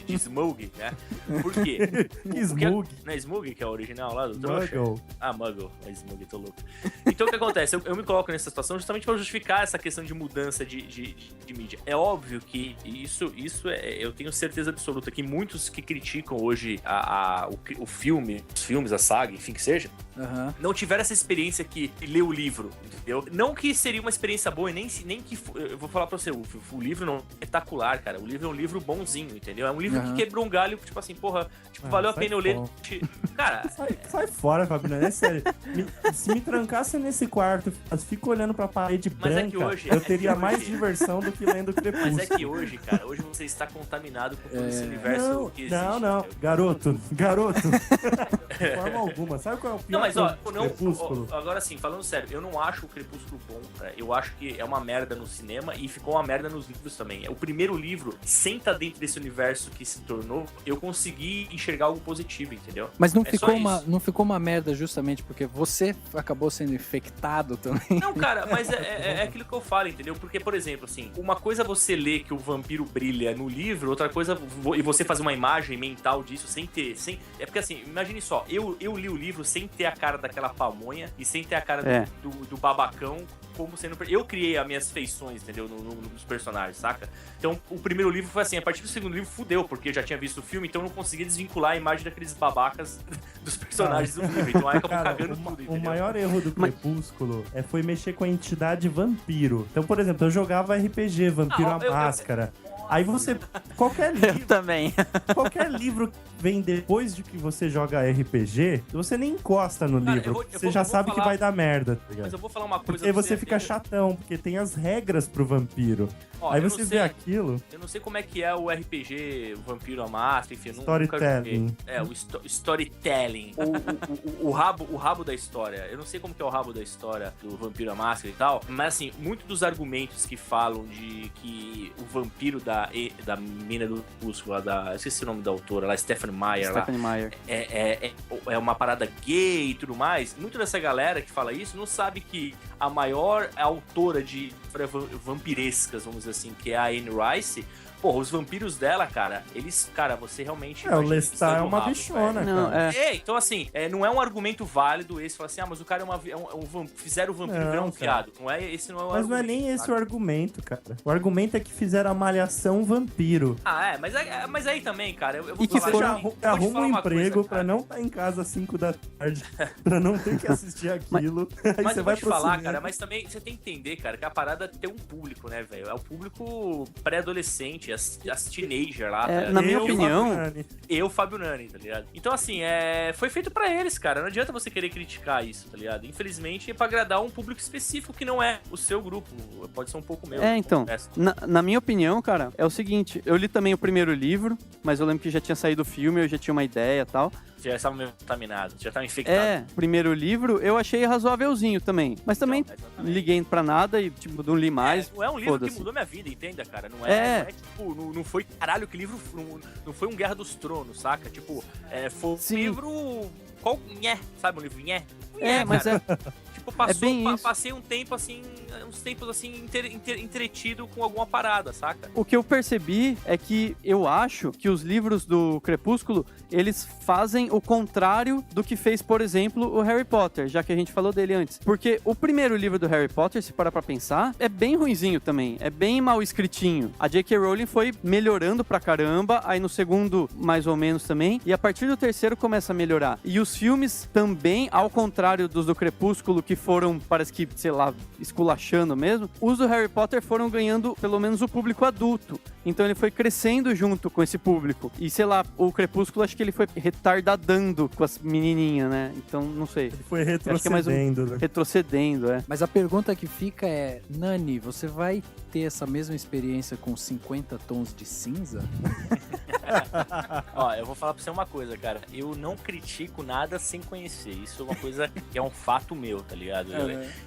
de Smough, né? Por quê? Smough. Não é Smough que é o original lá do trouxa? Muggle. Ah, Muggle. É Smough, tô louco. Então o que acontece? Eu me coloco nessa situação justamente pra justificar essa questão de mudança de mídia. É óbvio que eu tenho certeza absoluta que muitos que criticam hoje o filme, os filmes, a saga, enfim que seja, não tiveram essa experiência que ler o livro, entendeu? Não que seria uma experiência boa, nem que... Eu vou falar pra você, o livro não é espetacular, cara. O livro é um livro bonzinho, entendeu? É um livro que quebrou um galho, tipo assim, porra, valeu a pena eu ler. Cara... Sai fora, Fabio, é sério. Se me trancasse nesse quarto, fico olhando pra parede branca, eu teria mais diversão do que lendo Crepúsculo. Mas é que hoje, cara, hoje você está contaminado com todo esse universo que existe. Não. Garoto. De forma alguma. Sabe qual é o pior? Não, mas ó, Crepúsculo? agora sim, falando sério, eu não acho o Crepúsculo bom, cara. Eu acho que é uma merda no cinema e ficou uma merda nos livros também. O primeiro livro, sem estar dentro desse universo que se tornou, eu consegui enxergar algo positivo, entendeu? Mas não ficou uma merda justamente porque você acabou sendo infectado também? Não, cara, mas é aquilo que eu falo, entendeu? Porque, por exemplo, assim, uma coisa é você ler que o vampiro brilha no livro, outra coisa e você fazer uma imagem mental disso sem ter... É porque, assim, imagine só, eu li o livro sem ter a cara daquela pamonha e sem ter a cara do babacão como sendo... Eu criei as minhas feições, entendeu? Nos personagens, saca? Então, o primeiro livro foi assim, a partir do segundo livro fudeu, porque eu já tinha visto o filme, então eu não conseguia desvincular a imagem daqueles babacas dos personagens do livro. Então aí acabou cagando tudo, entendeu? O maior erro do Crepúsculo foi mexer com a entidade vampiro. Então, por exemplo, eu jogava RPG, Vampiro à Máscara. Aí você... Qualquer livro... Eu também. Qualquer livro que vem depois de que você joga RPG, você nem encosta no livro. Você já sabe que vai dar merda, tá ligado? Mas eu vou falar uma coisa... Porque você fica chatão, porque tem as regras pro vampiro. Aí você vê aquilo... Eu não sei como é que é o RPG, o Vampiro à Máscara, enfim... Storytelling. O storytelling. O rabo da história. Eu não sei como que é o rabo da história do Vampiro à Máscara e tal, mas assim, muitos dos argumentos que falam de que o vampiro da mina do Crepúsculo, eu esqueci o nome da autora lá, Stephenie Meyer. É uma parada gay e tudo mais. Muito dessa galera que fala isso não sabe que a maior autora de vampirescas, vamos dizer assim, que é a Anne Rice. Porra, os vampiros dela, cara, você realmente... o Lestat é uma bichona, cara. Então assim, não é um argumento válido esse, falar assim, mas o cara fizeram o vampiro virar um viado. Esse não é o argumento. Mas não é nem esse o argumento, cara. O argumento é que fizeram a Malhação vampiro. Mas aí também, cara, eu vou e que falar... arruma um emprego pra não estar em casa às 5 da tarde, pra não ter que assistir aquilo. Mas eu vou te falar, cara, mas também você tem que entender, cara, que a parada tem um público, né, velho? É o público pré-adolescente, as teenager lá. Na minha opinião... Fábio Nani, tá ligado? Então, assim, foi feito pra eles, cara. Não adianta você querer criticar isso, tá ligado? Infelizmente, é pra agradar um público específico que não é o seu grupo. Pode ser um pouco meu. Então, na minha opinião, cara, é o seguinte. Eu li também o primeiro livro, mas eu lembro que já tinha saído o filme, eu já tinha uma ideia e tal. Você já estava meio contaminado, você já estava infectado. É, primeiro livro eu achei razoávelzinho também. Mas também Exatamente. liguei pra nada e, tipo, não li mais. Não é um livro que foda-se. mudou minha vida, entenda, cara. Não É. é tipo, não foi, caralho, que livro, não foi um Guerra dos Tronos, saca? Tipo, foi um Sim. livro, sabe um livro nhé? É, mas cara. Tipo, bem isso. passei um tempo assim, uns tempos assim, entretido com alguma parada, saca? o que eu percebi é que eu acho que os livros do Crepúsculo, eles fazem o contrário do que fez, por exemplo, o Harry Potter, já que a gente falou dele antes. Porque o primeiro livro do Harry Potter, se parar pra pensar, é bem ruinzinho também, é bem mal escritinho. A J.K. Rowling foi melhorando pra caramba, aí no segundo, mais ou menos também, e a partir do terceiro começa a melhorar. E os filmes também, ao contrário dos do Crepúsculo, que foram, parece que, sei lá, esculachando mesmo, os do Harry Potter foram ganhando, pelo menos, o público adulto. Então ele foi crescendo junto com esse público. E, sei lá, o Crepúsculo, acho que ele foi retardadando com as menininhas, né? Então, não sei. Ele foi Acho que é mais retrocedendo, né? Retrocedendo, é. Mas a pergunta que fica é, Nani, você vai ter essa mesma experiência com 50 tons de cinza? Ó, eu vou falar pra você uma coisa, cara. Eu não critico nada sem conhecer. Isso é uma coisa que é um fato meu, tá ligado?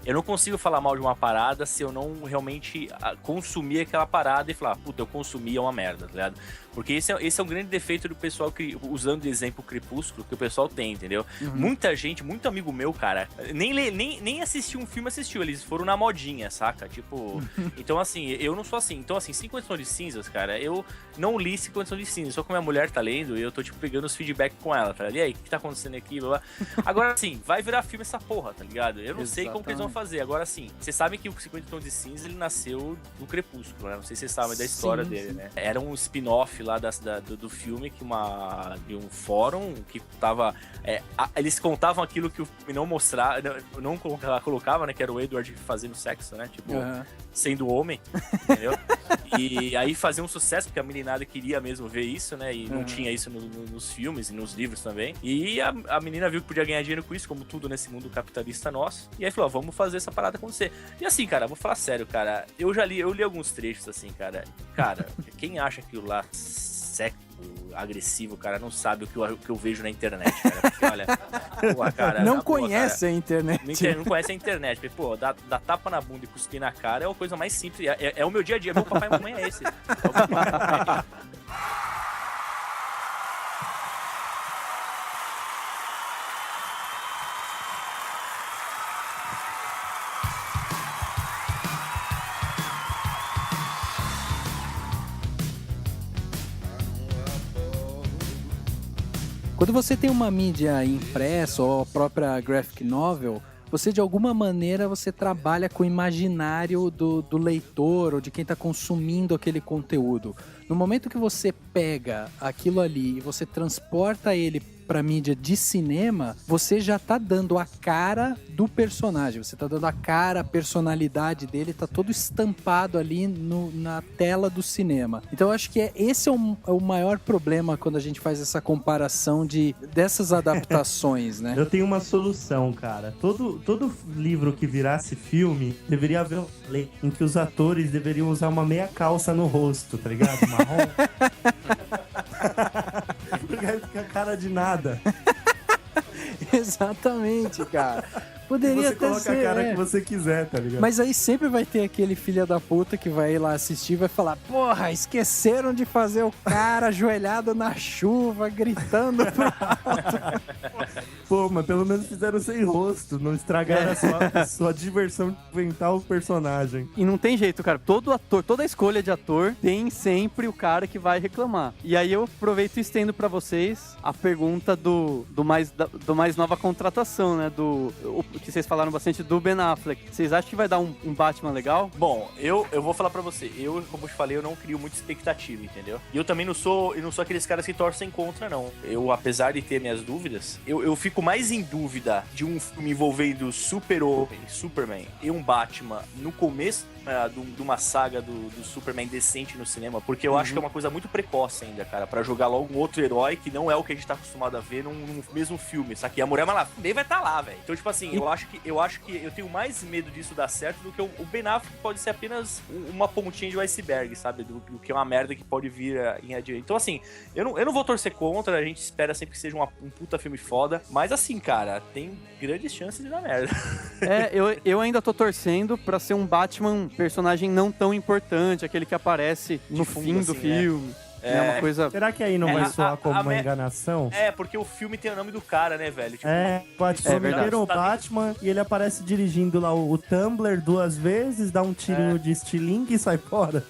Eu não consigo falar mal de uma parada se eu não realmente consumir aquela parada e falar, puta, eu consumi, é uma merda, tá ligado? Porque esse é um grande defeito do pessoal, usando de exemplo o Crepúsculo, que o pessoal tem, entendeu? Muita gente, muito amigo meu, cara, nem assistiu um filme, assistiu. Eles foram na modinha, saca? Tipo, então assim, eu não sou assim. Então assim, 50 Tons de Cinzas, cara, eu não li 50 Tons de Cinzas, só que minha mulher tá lendo e eu tô, tipo, pegando os feedback com ela, tá ligado? E aí, o que tá acontecendo aqui? Blá, blá. Agora, assim, vai virar filme essa porra, tá ligado? Eu não sei como que eles vão fazer. Agora, assim, vocês sabem que o 50 Tons de Cinza, ele nasceu do Crepúsculo, né? Não sei se vocês sabem da história dele, né? Era um spin-off lá do filme, de um fórum que tava... eles contavam aquilo que o filme não mostrava, não colocava, né? Que era o Edward fazendo sexo, né? Tipo, sendo homem, entendeu? E aí fazia um sucesso, porque a meninada queria mesmo ver isso, né? E não tinha isso nos filmes e nos livros também. E a menina viu que podia ganhar dinheiro com isso, como tudo nesse mundo capitalista nosso. E aí falou, vamos fazer essa parada acontecer. E assim, cara, vou falar sério, cara. Eu li alguns trechos, assim, cara. Cara, quem acha aquilo lá sexo agressivo, cara, não sabe o que eu vejo na internet, cara. Porque, olha, porra, cara... Não conhece a internet. Não conhece a internet. Porque, pô, dar tapa na bunda e cuspir na cara é a coisa mais simples. É o meu dia a dia. Meu papai e mamãe é esse. Quando você tem uma mídia impressa ou a própria graphic novel, você de alguma maneira você trabalha com o imaginário do leitor ou de quem está consumindo aquele conteúdo. No momento que você pega aquilo ali e você transporta ele para mídia de cinema, você já tá dando a cara do personagem, você tá dando a cara, a personalidade dele, tá todo estampado ali na tela do cinema. Então eu acho que esse é o maior problema quando a gente faz essa comparação dessas adaptações, né? Eu tenho uma solução, cara. Todo livro que virasse filme, deveria haver uma lei em que os atores deveriam usar uma meia calça no rosto, tá ligado? Marrom. Porque aí fica cara de nada. Exatamente, cara. Poderia você coloca a cara que você quiser, tá ligado? Mas aí sempre vai ter aquele filho da puta que vai ir lá assistir e vai falar, porra, esqueceram de fazer o cara ajoelhado na chuva, gritando pro alto. Pô, mas pelo menos fizeram sem rosto, não estragaram a sua diversão de inventar o personagem. E não tem jeito, cara. Todo ator, toda escolha de ator tem sempre o cara que vai reclamar. E aí eu aproveito e estendo pra vocês a pergunta do mais nova contratação, né? Que vocês falaram bastante do Ben Affleck. Vocês acham que vai dar um Batman legal? Bom, eu vou falar pra você. Como eu te falei, eu não crio muita expectativa, entendeu? E eu também não sou aqueles caras que torcem contra, não. Eu, apesar de ter minhas dúvidas, eu fico mais em dúvida de um filme envolvendo Super-Homem, Superman e um Batman no começo de uma saga do Superman decente no cinema, porque eu acho que é uma coisa muito precoce ainda, cara, pra jogar logo um outro herói que não é o que a gente tá acostumado a ver num mesmo filme, sabe? E a Mulher Maravilha vai estar lá, velho. Então, tipo assim, eu eu acho que eu tenho mais medo disso dar certo do que o Ben Affleck pode ser apenas uma pontinha de iceberg, sabe? Do que é uma merda que pode vir em adiante. Então, assim, eu não vou torcer contra, a gente espera sempre que seja um puta filme foda, mas assim, cara, tem grandes chances de dar merda. Eu ainda tô torcendo pra ser um Batman personagem não tão importante, aquele que aparece no fim do filme. É uma coisa... Será que aí não vai soar como uma enganação? Porque o filme tem o nome do cara, né, velho? Tipo, prometeram o Batman e ele aparece dirigindo lá o Tumblr 2 vezes, dá um tirinho de estilingue e sai fora.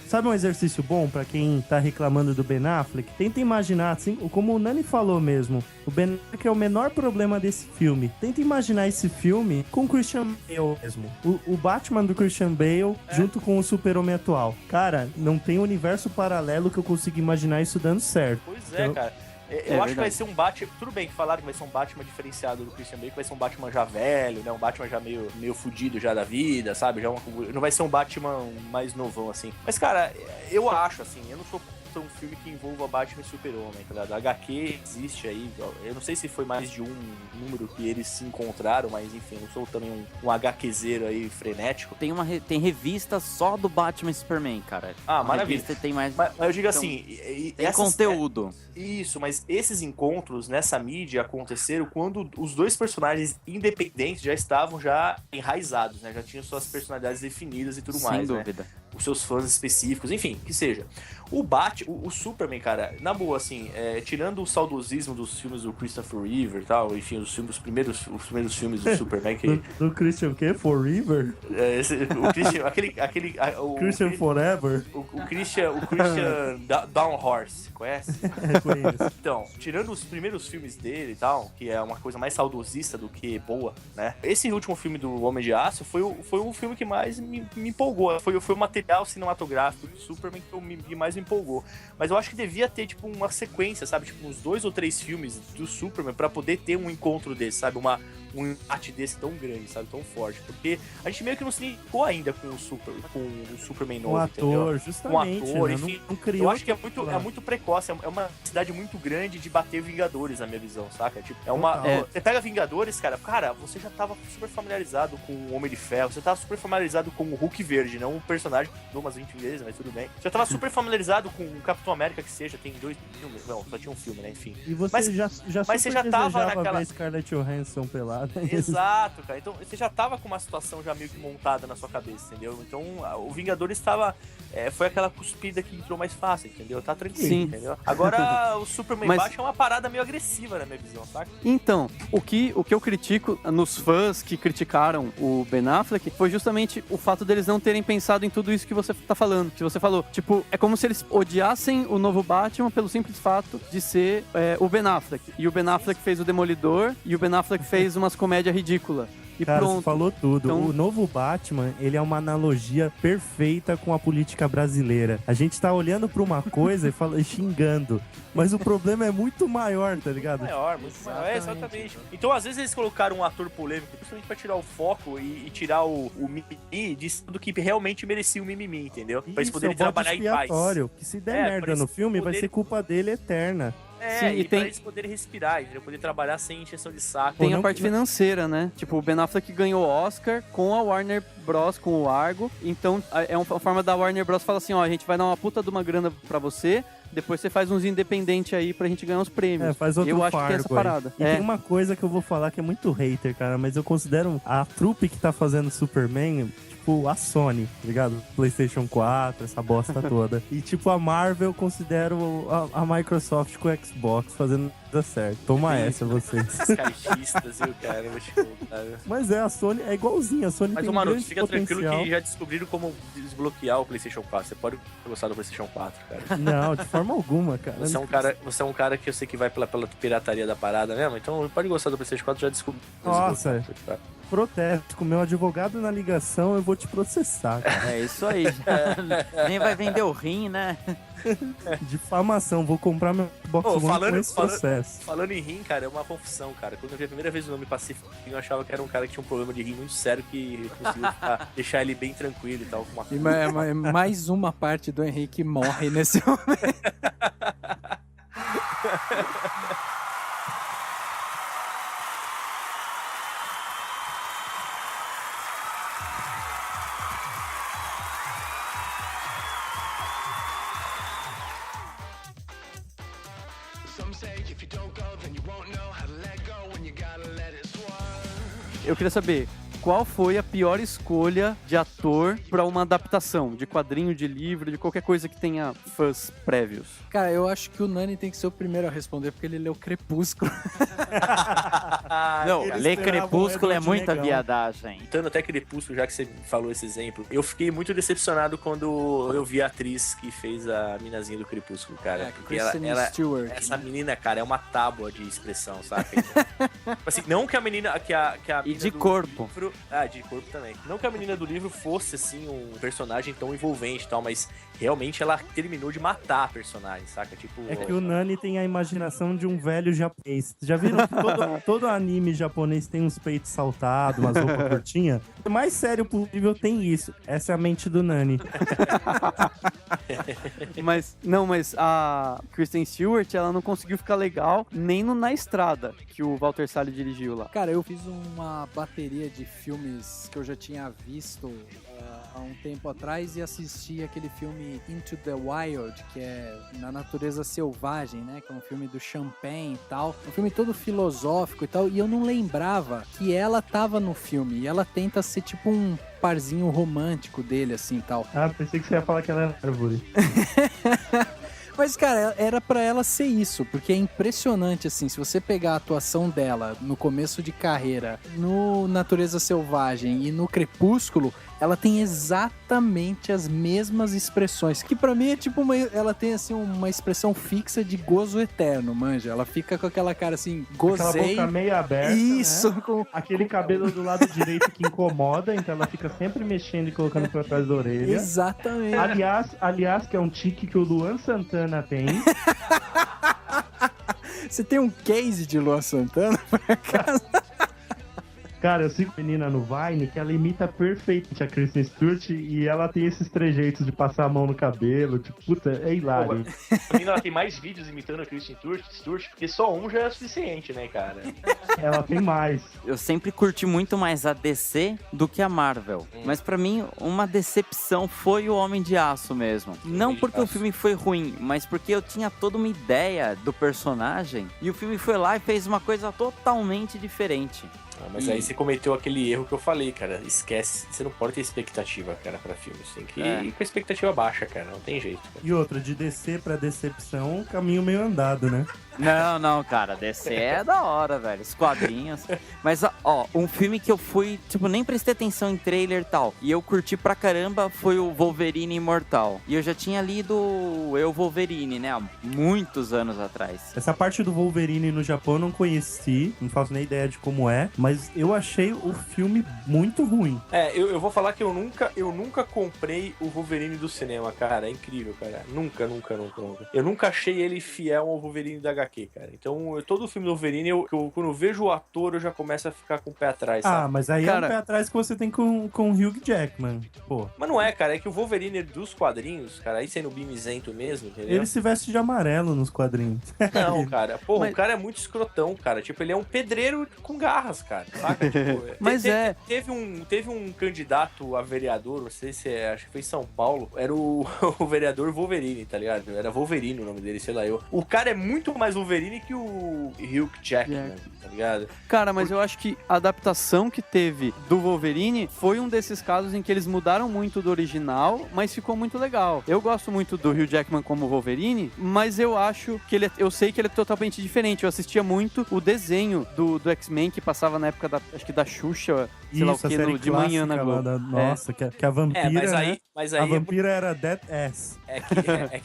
Sabe um exercício bom pra quem tá reclamando do Ben Affleck? Tenta imaginar, assim, como o Nani falou mesmo, o Ben Affleck é o menor problema desse filme. Tenta imaginar esse filme com o Christian Bale mesmo. O Batman do Christian Bale junto com o Super-Homem atual. Cara, não tem universo paralelo que eu consigo imaginar isso dando certo. Pois é, cara. Eu acho que vai ser um Batman... Tudo bem que falaram que vai ser um Batman diferenciado do Christian Bale, que vai ser um Batman já velho, né? Um Batman já meio fudido já da vida, sabe? Não vai ser um Batman mais novão, assim. Mas, cara, eu acho, assim, eu não sou um filme que envolva Batman e Super-Homem, tá ligado? A HQ existe aí, eu não sei se foi mais de um número que eles se encontraram, mas enfim, eu não sou também um HQzeiro aí frenético. Tem revista só do Batman e Superman, cara. Maravilha. Tem mais... Mas eu digo então, assim... Tem conteúdo. Isso, mas esses encontros nessa mídia aconteceram quando os dois personagens independentes já estavam enraizados, né? Já tinham suas personalidades definidas e tudo mais, Sem dúvida. Né? Os seus fãs específicos, enfim, que seja. O Superman, cara, na boa, assim, tirando o saudosismo dos filmes do Christopher Reeve e tal, enfim, os primeiros filmes do Superman que... do Christian o quê? Forever? O Christian, Christian Forever? O Christian Downhorse, conhece? Conheço. Então, tirando os primeiros filmes dele e tal, que é uma coisa mais saudosista do que boa, né? Esse último filme do Homem de Aço foi o filme que mais me empolgou. Foi o material cinematográfico do Superman que mais me empolgou. Mas eu acho que devia ter, tipo, uma sequência, sabe? Tipo, uns 2 ou 3 filmes do Superman pra poder ter um encontro desse, sabe? Um embate desse tão grande, sabe? Tão forte. Porque a gente meio que não se ligou ainda com o Superman novo, ator, justamente. Com o ator, né? enfim. Não criou, eu acho que é muito precoce. É uma cidade muito grande de bater Vingadores, na minha visão, saca? Tipo, você pega Vingadores, cara, você já tava super familiarizado com o Homem de Ferro, você tava super familiarizado com o Hulk Verde, não um personagem de umas 20 vezes, mas tudo bem. Você já tava super familiarizado com o Capitão América, que seja, tem 2 filmes, não, só tinha um filme, né? Enfim. E você mas você já tava naquela Scarlett Johansson pelada. Exato, cara. Então você já tava com uma situação já meio que montada na sua cabeça, entendeu? Então o Vingadores estava... foi aquela cuspida que entrou mais fácil, entendeu? Tá tranquilo, Sim. Entendeu? Agora o Superman Batman é uma parada meio agressiva na minha visão, saca? Então, o que eu critico nos fãs que criticaram o Ben Affleck foi justamente o fato deles não terem pensado em tudo isso que você tá falando, que você falou. Tipo, é como se eles odiassem o novo Batman pelo simples fato de ser o Ben Affleck. E o Ben Affleck fez o Demolidor, e o Ben Affleck fez umas comédias ridículas. E cara, pronto. você falou tudo. Então... O novo Batman, ele é uma analogia perfeita com a política brasileira. A gente tá olhando pra uma coisa e xingando. Mas o problema é muito maior, tá ligado? Muito maior. Exatamente. Então, às vezes, eles colocaram um ator polêmico, principalmente pra tirar o foco e tirar o mimimi do que realmente merecia o mimimi, entendeu? Pra eles poderem trabalhar em paz. Que se der merda no filme, vai ser culpa dele eterna. E pra eles poderem respirar, entendeu? Poder trabalhar sem encheção de saco. Tem a parte financeira, né? Tipo, o Ben Affleck ganhou o Oscar com a Warner Bros, com o Argo. Então, é uma forma da Warner Bros falar assim, ó, a gente vai dar uma puta de uma grana pra você, depois você faz uns independentes aí pra gente ganhar os prêmios. Faz outro eu acho que tem essa parada. E tem uma coisa que eu vou falar que é muito hater, cara, mas eu considero a trupe que tá fazendo Superman... tipo, a Sony, tá ligado? PlayStation 4, essa bosta toda. E, tipo, a Marvel, eu considero a Microsoft com o Xbox fazendo nada certo. Toma essa, vocês. Esses caixistas, viu, cara? Eu vou te contar. Mas a Sony é igualzinha. A Sony tem Maroto, grande fica potencial. tranquilo que já descobriram como desbloquear o PlayStation 4. Você pode gostar do PlayStation 4, cara. Não, de forma alguma, cara. Você é um cara que eu sei que vai pela pirataria da parada mesmo, então pode gostar do PlayStation 4, já descobriu. Nossa, protesto. Com o meu advogado na ligação, eu vou te processar, cara. É isso aí. Nem vai vender o rim, né? Difamação, vou comprar meu Xbox One com esse processo. Falando em rim, cara, é uma confusão, cara. Quando eu vi a primeira vez o nome Pacífico, eu achava que era um cara que tinha um problema de rim muito sério, que conseguiu deixar ele bem tranquilo e tal. Com uma... Mais uma parte do Henrique morre nesse momento. eu queria saber, qual foi a pior escolha de ator pra uma adaptação de quadrinho, de livro, de qualquer coisa que tenha fãs prévios? Cara, eu acho que o Nani tem que ser o primeiro a responder, porque ele leu Crepúsculo. Não, Eles ler esperavam Crepúsculo o é Edward muita Negão. viadagem. Citando até Crepúsculo, já que você falou esse exemplo, eu fiquei muito decepcionado quando eu vi a atriz que fez a minazinha do Crepúsculo, cara. Porque Kristen Stewart. essa menina, cara, é uma tábua de expressão, saca? Tipo assim, não que a menina. Que a E menina de do corpo. livro- de corpo também. Não que a menina do livro fosse, assim, um personagem tão envolvente e tal, mas realmente ela terminou de matar a personagem, saca? Tipo. É que o Nani tem a imaginação de um velho japonês. Já viram que todo anime japonês tem uns peitos saltados, umas roupas curtinhas? O mais sério possível tem isso. Essa é a mente do Nani. Mas a Kristen Stewart, ela não conseguiu ficar legal nem no Na Estrada, que o Walter Salles dirigiu lá. Cara, eu fiz uma bateria de filmes que eu já tinha visto há um tempo atrás e assisti aquele filme Into the Wild, que é Na Natureza Selvagem, né? Que é um filme do Champagne e tal. Um filme todo filosófico e tal. E eu não lembrava que ela tava no filme. E ela tenta ser tipo um parzinho romântico dele, assim, e tal. Ah, pensei que você ia falar que ela era árvore. Mas, cara, era pra ela ser isso, porque é impressionante, assim, se você pegar a atuação dela no começo de carreira, no Natureza Selvagem e no Crepúsculo, ela tem exatamente as mesmas expressões, que pra mim é tipo ela tem, assim, uma expressão fixa de gozo eterno, manja. Ela fica com aquela cara, assim, Aquela gozei. boca meio aberta, Isso, né? com Aquele cabelo do lado direito que incomoda, então ela fica sempre mexendo e colocando pra trás da orelha. exatamente. Aliás, que é um tique que o Luan Santana tem. Você tem um case de Luan Santana, por acaso? Cara, eu sigo a menina no Vine que ela imita perfeitamente a Kristen Stewart e ela tem esses trejeitos de passar a mão no cabelo, tipo, puta, é hilário. A menina ela tem mais vídeos imitando a Kristen Stewart, porque só um já é suficiente, né, cara? Ela tem mais. Eu sempre curti muito mais a DC do que a Marvel. Mas pra mim, uma decepção foi o Homem de Aço mesmo. Não de porque o Aço. filme foi ruim, mas porque eu tinha toda uma ideia do personagem e o filme foi lá e fez uma coisa totalmente diferente. Mas aí você cometeu aquele erro que eu falei, cara. Esquece. Você não pode ter expectativa, cara, pra filme. Você tem que ir com a expectativa baixa, cara. Não tem jeito. Cara. E outra, de descer pra decepção, caminho meio andado, né? Não, cara, DC é da hora, velho, os quadrinhos. Mas, ó, um filme que eu fui, tipo, nem prestei atenção em trailer e tal, e eu curti pra caramba foi o Wolverine Imortal. E eu já tinha lido Eu, Wolverine, né, há muitos anos atrás. Essa parte do Wolverine no Japão eu não conheci, não faço nem ideia de como é, mas eu achei o filme muito ruim. Eu vou falar que eu nunca comprei o Wolverine do cinema, cara. É incrível, cara. Nunca. Eu nunca achei ele fiel ao Wolverine da HQ, cara. Então, todo filme do Wolverine, quando eu vejo o ator, eu já começo a ficar com o pé atrás, sabe? Ah, mas aí Cara, é um pé atrás que você tem com o Hugh Jackman, pô. Mas não é, cara. É que o Wolverine dos quadrinhos, cara, aí sendo mimizento mesmo, entendeu? Ele se veste de amarelo nos quadrinhos. Não, cara. Pô, Mas- o cara é muito escrotão, cara. Tipo, ele é um pedreiro com garras, cara. Saca? Tipo, Mas Teve um candidato a vereador, não sei se acho que foi em São Paulo, era o vereador Wolverine, tá ligado? Era Wolverine o nome dele, sei lá eu. O cara é muito mais Wolverine que o Hugh Jackman, tá ligado? Cara, mas eu acho que a adaptação que teve do Wolverine foi um desses casos em que eles mudaram muito do original, mas ficou muito legal. Eu gosto muito do Hugh Jackman como Wolverine, mas eu acho que eu sei que ele é totalmente diferente. Eu assistia muito o desenho do X-Men que passava na época acho que da Xuxa, sei lá o Isso, a que, série de manhã na clássica lá Globo. nossa, que a vampira, Mas né? aí A vampira era Dead Ass. é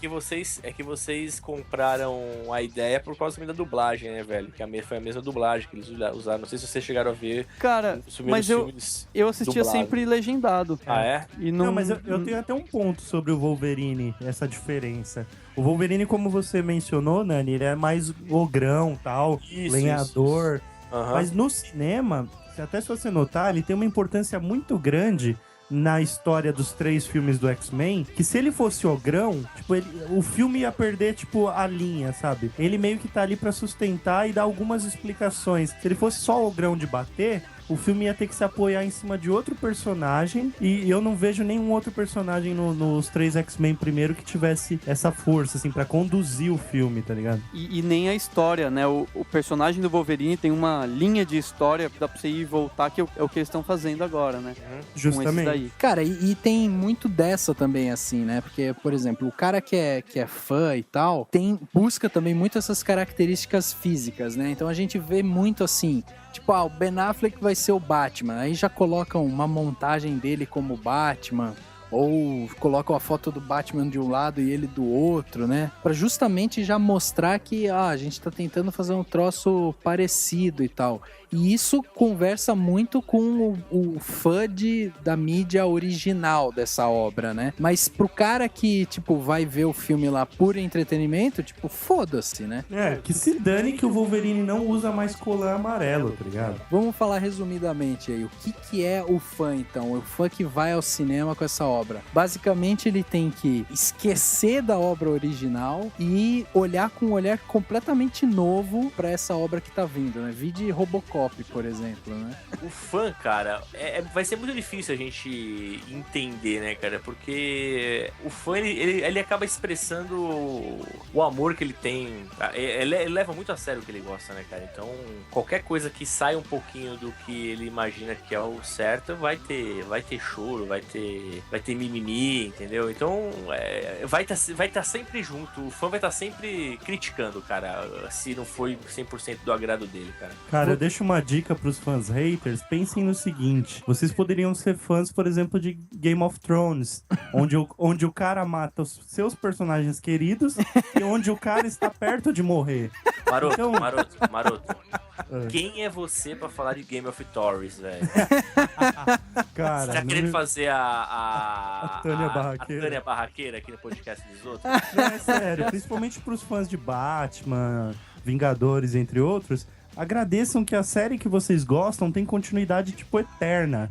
que vocês compraram a ideia por causa também da dublagem, né, velho? Que foi a mesma dublagem que eles usaram. Não sei se vocês chegaram a ver Cara, os primeiros mas eu filmes. assistia dublado. sempre legendado. Ah, é? E Não, mas eu tenho até um ponto sobre o Wolverine, essa diferença. O Wolverine, como você mencionou, Nani, ele é mais ogrão, tal, lenhador. Aham. Mas no cinema, até se você notar, ele tem uma importância muito grande na história dos 3 filmes do X-Men, que se ele fosse ogrão, tipo, o filme ia perder, tipo, a linha, sabe? Ele meio que tá ali pra sustentar e dar algumas explicações. Se ele fosse só ogrão de bater, o filme ia ter que se apoiar em cima de outro personagem, e eu não vejo nenhum outro personagem nos 3 X-Men primeiro que tivesse essa força, assim, pra conduzir o filme, tá ligado? E nem a história, né? O personagem do Wolverine tem uma linha de história que dá pra você ir e voltar, que é o que eles estão fazendo agora, né? Justamente. Com esse daí. Cara, e tem muito dessa também, assim, né? Porque, por exemplo, o cara que é fã e tal, busca também muito essas características físicas, né? Então a gente vê muito assim, tipo, o Ben Affleck vai ser o Batman, aí já colocam uma montagem dele como Batman, ou colocam a foto do Batman de um lado e ele do outro, né? Pra justamente já mostrar que a gente tá tentando fazer um troço parecido e tal. E isso conversa muito com o fã da mídia original dessa obra, né? Mas pro cara que, tipo, vai ver o filme lá por entretenimento, tipo, foda-se, né? Que se dane que o Wolverine não usa mais colã amarelo, tá ligado? Vamos falar resumidamente aí, o que é o fã, então? O fã que vai ao cinema com essa obra. Basicamente, ele tem que esquecer da obra original e olhar com um olhar completamente novo pra essa obra que tá vindo, né? Vide Robocop, por exemplo, né? O fã, cara, vai ser muito difícil a gente entender, né, cara? Porque o fã, ele acaba expressando o amor que ele tem. Ele leva muito a sério o que ele gosta, né, cara? Então, qualquer coisa que saia um pouquinho do que ele imagina que é o certo, vai ter choro, vai ter mimimi, entendeu? Então, vai tá sempre junto. O fã vai estar sempre criticando, cara, se não foi 100% do agrado dele, cara. Cara, eu deixo uma dica pros fãs haters. Pensem no seguinte: vocês poderiam ser fãs, por exemplo, de Game of Thrones, onde o cara mata os seus personagens queridos e onde o cara está perto de morrer. Maroto. Quem é você pra falar de Game of Thrones, velho? Cara, você tá querendo fazer a Tânia Barraqueira. A Tânia Barraqueira aqui no podcast dos outros? Não, é sério. Principalmente pros fãs de Batman, Vingadores, entre outros. Agradeçam que a série que vocês gostam tem continuidade, tipo, eterna.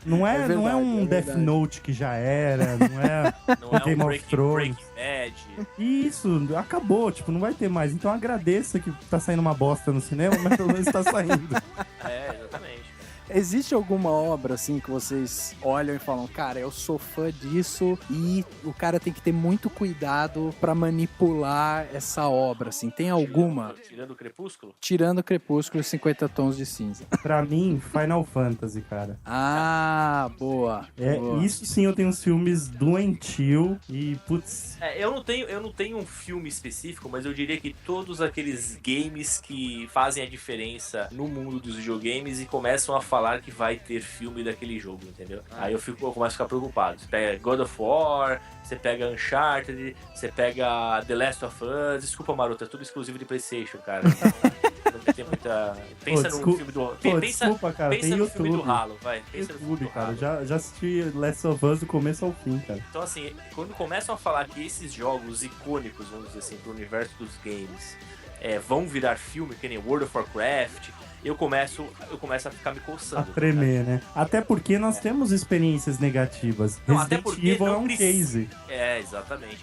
Não é um Death Note que já era, não é um Game of Thrones. Breaking Bad. Isso, acabou, tipo, não vai ter mais. Então agradeça que tá saindo uma bosta no cinema, mas pelo menos tá saindo. Exatamente. Existe alguma obra, assim, que vocês olham e falam, cara, eu sou fã disso e o cara tem que ter muito cuidado pra manipular essa obra, assim? Tem alguma? Tirando o Crepúsculo? Tirando o Crepúsculo e 50 Tons de Cinza. Pra mim, Final Fantasy, cara. Boa. Boa. Isso sim, eu tenho uns filmes doentio e, putz... Eu não tenho um filme específico, mas eu diria que todos aqueles games que fazem a diferença no mundo dos videogames e começam a falar que vai ter filme daquele jogo, entendeu? Aí eu começo a ficar preocupado. Você pega God of War, você pega Uncharted, você pega The Last of Us. Desculpa, Maroto, é tudo exclusivo de PlayStation, cara. Não tem muita... Pensa no filme do... Desculpa, cara, pensa tem no YouTube. filme do Halo, vai. Pensa no filme do cara, Halo. já assisti Last of Us do começo ao fim, cara. Então, assim, quando começam a falar que esses jogos icônicos, vamos dizer assim, pro universo dos games, vão virar filme, que nem World of Warcraft... Eu começo a ficar me coçando. A tremer, né? Até porque nós temos experiências negativas. Não, Resident Evil é um case. Exatamente.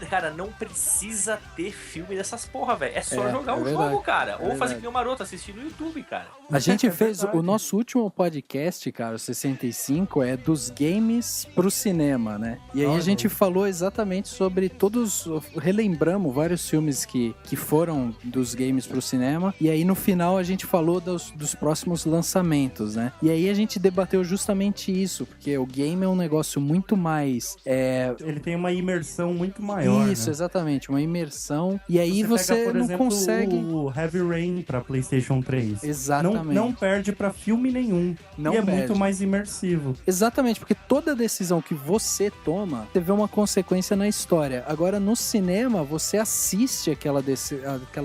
Cara, não precisa ter filme dessas porra, velho. É só jogar o verdade. jogo, cara. Ou fazer que nem o Maroto, assistir no YouTube, cara. A gente fez o nosso último podcast, cara, o 65, dos games pro cinema, né? E aí a gente falou exatamente sobre relembramos vários filmes que foram dos games pro cinema. E aí no final a gente falou dos próximos lançamentos, né? E aí a gente debateu justamente isso, porque o game é um negócio muito mais... Ele tem uma imersão muito maior, Isso, né? exatamente, uma imersão. E aí você pega, por não exemplo, consegue... o Heavy Rain pra PlayStation 3. Exatamente. Não perde pra filme nenhum. Não e é perde. muito mais imersivo. Exatamente, porque toda decisão que você toma, você vê uma consequência na história. Agora, no cinema, você assiste aquela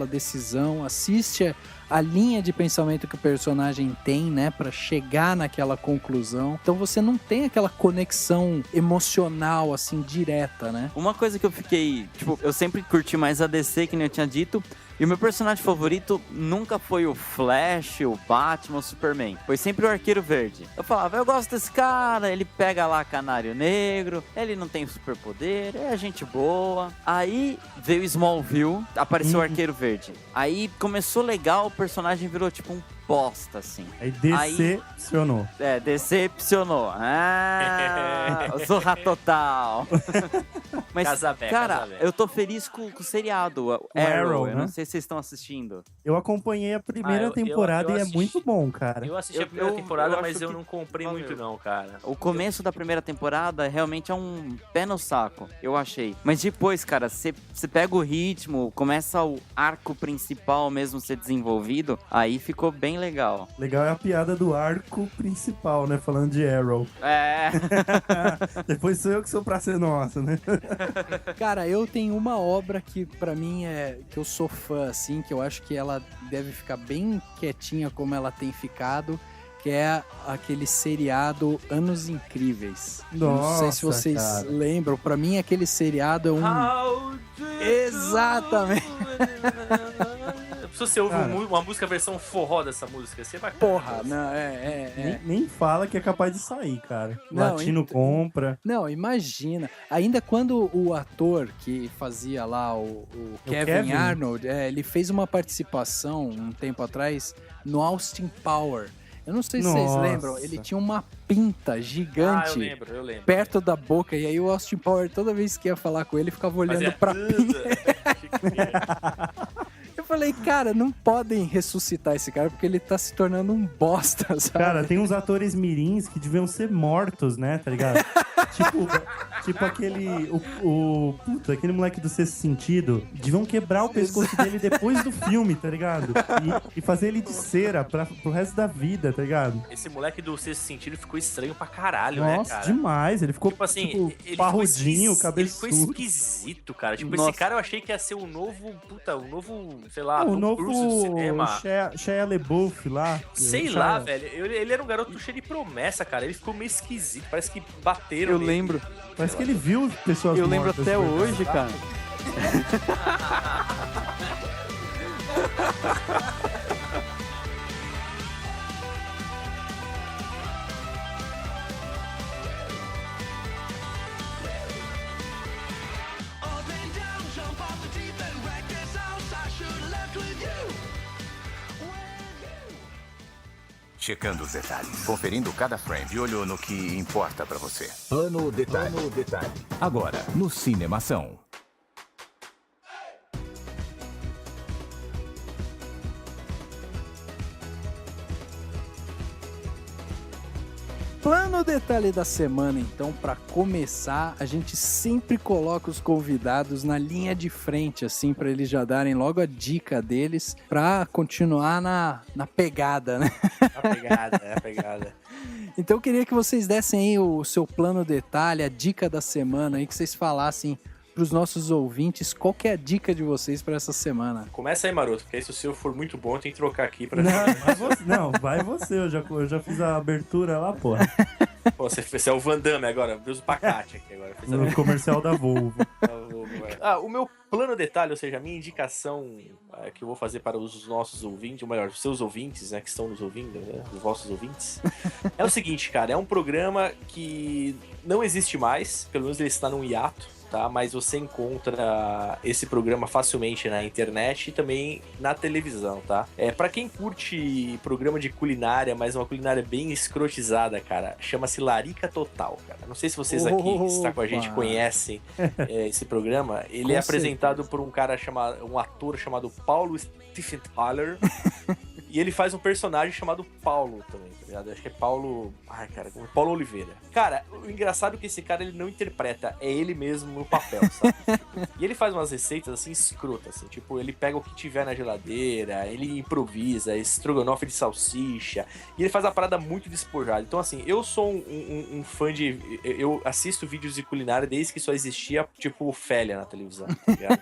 decisão, assiste a linha de pensamento que o personagem tem, né, pra chegar naquela conclusão. Então você não tem aquela conexão emocional, assim, direta, né? Uma coisa que eu fiquei, tipo, eu sempre curti mais a DC, que nem eu tinha dito, E o meu personagem favorito nunca foi o Flash, o Batman, o Superman. Foi sempre o Arqueiro Verde. Eu falava, eu gosto desse cara, ele pega lá Canário Negro, ele não tem superpoder, é gente boa. Aí veio Smallville, apareceu o Arqueiro Verde. Aí começou legal, o personagem virou tipo um bosta, assim. Aí decepcionou. Decepcionou. Zorra total. Mas, cara, eu tô feliz com o seriado, o Arrow. Eu não sei se vocês estão assistindo. Eu acompanhei a primeira temporada e é muito bom, cara. Eu assisti a primeira temporada, mas eu não comprei muito não, cara. O começo da primeira temporada realmente é um pé no saco, eu achei. Mas depois, cara, você pega o ritmo, começa o arco principal mesmo ser desenvolvido, aí ficou bem legal. Legal é a piada do arco principal, né? Falando de Arrow. É. Depois sou eu que sou pra ser nossa, né? Cara, eu tenho uma obra que pra mim que eu sou fã, assim, que eu acho que ela deve ficar bem quietinha como ela tem ficado, que é aquele seriado Anos Incríveis. Nossa, não sei se vocês lembram, pra mim aquele seriado é um... Exatamente! Se você ouve uma música versão forró dessa música, você vai... Porra, não, Nem fala que é capaz de sair, cara. Não, Latino compra. Não, imagina. Ainda quando o ator que fazia lá o Kevin Arnold, ele fez uma participação um tempo atrás no Austin Power. Eu não sei se vocês lembram, ele tinha uma pinta gigante eu lembro. perto da boca, e aí o Austin Power, toda vez que ia falar com ele, ficava olhando pra pinta. Eu falei, cara, não podem ressuscitar esse cara, porque ele tá se tornando um bosta, sabe? Cara, tem uns atores mirins que deviam ser mortos, né, tá ligado? tipo aquele... aquele moleque do Sexto Sentido. Deviam quebrar o pescoço dele depois do filme, tá ligado? E fazer ele de cera pro resto da vida, tá ligado? Esse moleque do Sexto Sentido ficou estranho pra caralho, Nossa, né, cara? Demais. Ele ficou, ele parrudinho, cabeçudo. Ele ficou esquisito, cara. Tipo, esse cara eu achei que ia ser o novo, sei lá, o novo do cinema. Shia LaBeouf lá. Sei lá, velho. Ele era um garoto cheio de promessa, cara. Ele ficou meio esquisito. Parece que bateram Eu nele. lembro. Parece que ele viu pessoas Eu lembro mortas, até hoje, cara. Checando os detalhes, conferindo cada frame, de olho no que importa pra você. Plano Detalhe. Agora, no Cinemação. Plano Detalhe da semana, então, para começar, a gente sempre coloca os convidados na linha de frente, assim, para eles já darem logo a dica deles, para continuar na pegada, né? A pegada. Então eu queria que vocês dessem aí o seu plano detalhe, a dica da semana, aí que vocês falassem para os nossos ouvintes qual que é a dica de vocês para essa semana. Começa aí, Maroto, porque aí se o seu for muito bom, eu tenho que trocar aqui pra... Vai você, eu já fiz a abertura lá, porra. Pô, você é o Van Damme agora, Deus o Pacate aqui agora. No comercial da Volvo. O meu plano detalhe, ou seja, a minha indicação que eu vou fazer para os nossos ouvintes, ou melhor, os seus ouvintes, né, que estão nos ouvindo, né, os vossos ouvintes, é o seguinte, cara, é um programa que não existe mais, pelo menos ele está num hiato, tá? Mas você encontra esse programa facilmente na internet e também na televisão, tá? Pra quem curte programa de culinária, mas uma culinária bem escrotizada, cara, chama-se Larica Total, cara. Não sei se vocês aqui que estão com a gente conhecem esse programa. Ele é apresentado por um ator chamado Paulo Stiefenthaler. E ele faz um personagem chamado Paulo também, tá ligado? Acho que é Paulo... Paulo Oliveira. Cara, o engraçado é que esse cara, ele não interpreta, é ele mesmo no papel, sabe? E ele faz umas receitas, assim, escrotas, assim. Tipo, ele pega o que tiver na geladeira, ele improvisa, estrogonofe de salsicha, e ele faz a parada muito despojada. Então, assim, eu sou um fã de... Eu assisto vídeos de culinária desde que só existia, tipo, Ofélia na televisão, tá ligado?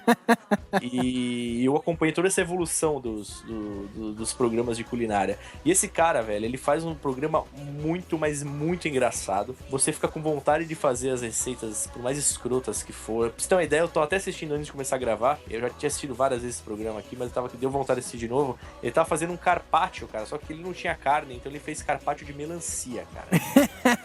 E eu acompanhei toda essa evolução dos programas programas de culinária. E esse cara, velho, ele faz um programa muito, mas muito engraçado. Você fica com vontade de fazer as receitas, por mais escrotas que for. Pra você ter uma ideia, eu tô até assistindo antes de começar a gravar. Eu já tinha assistido várias vezes esse programa aqui, mas deu vontade de assistir de novo. Ele tava fazendo um carpaccio, cara, só que ele não tinha carne, então ele fez carpaccio de melancia, cara.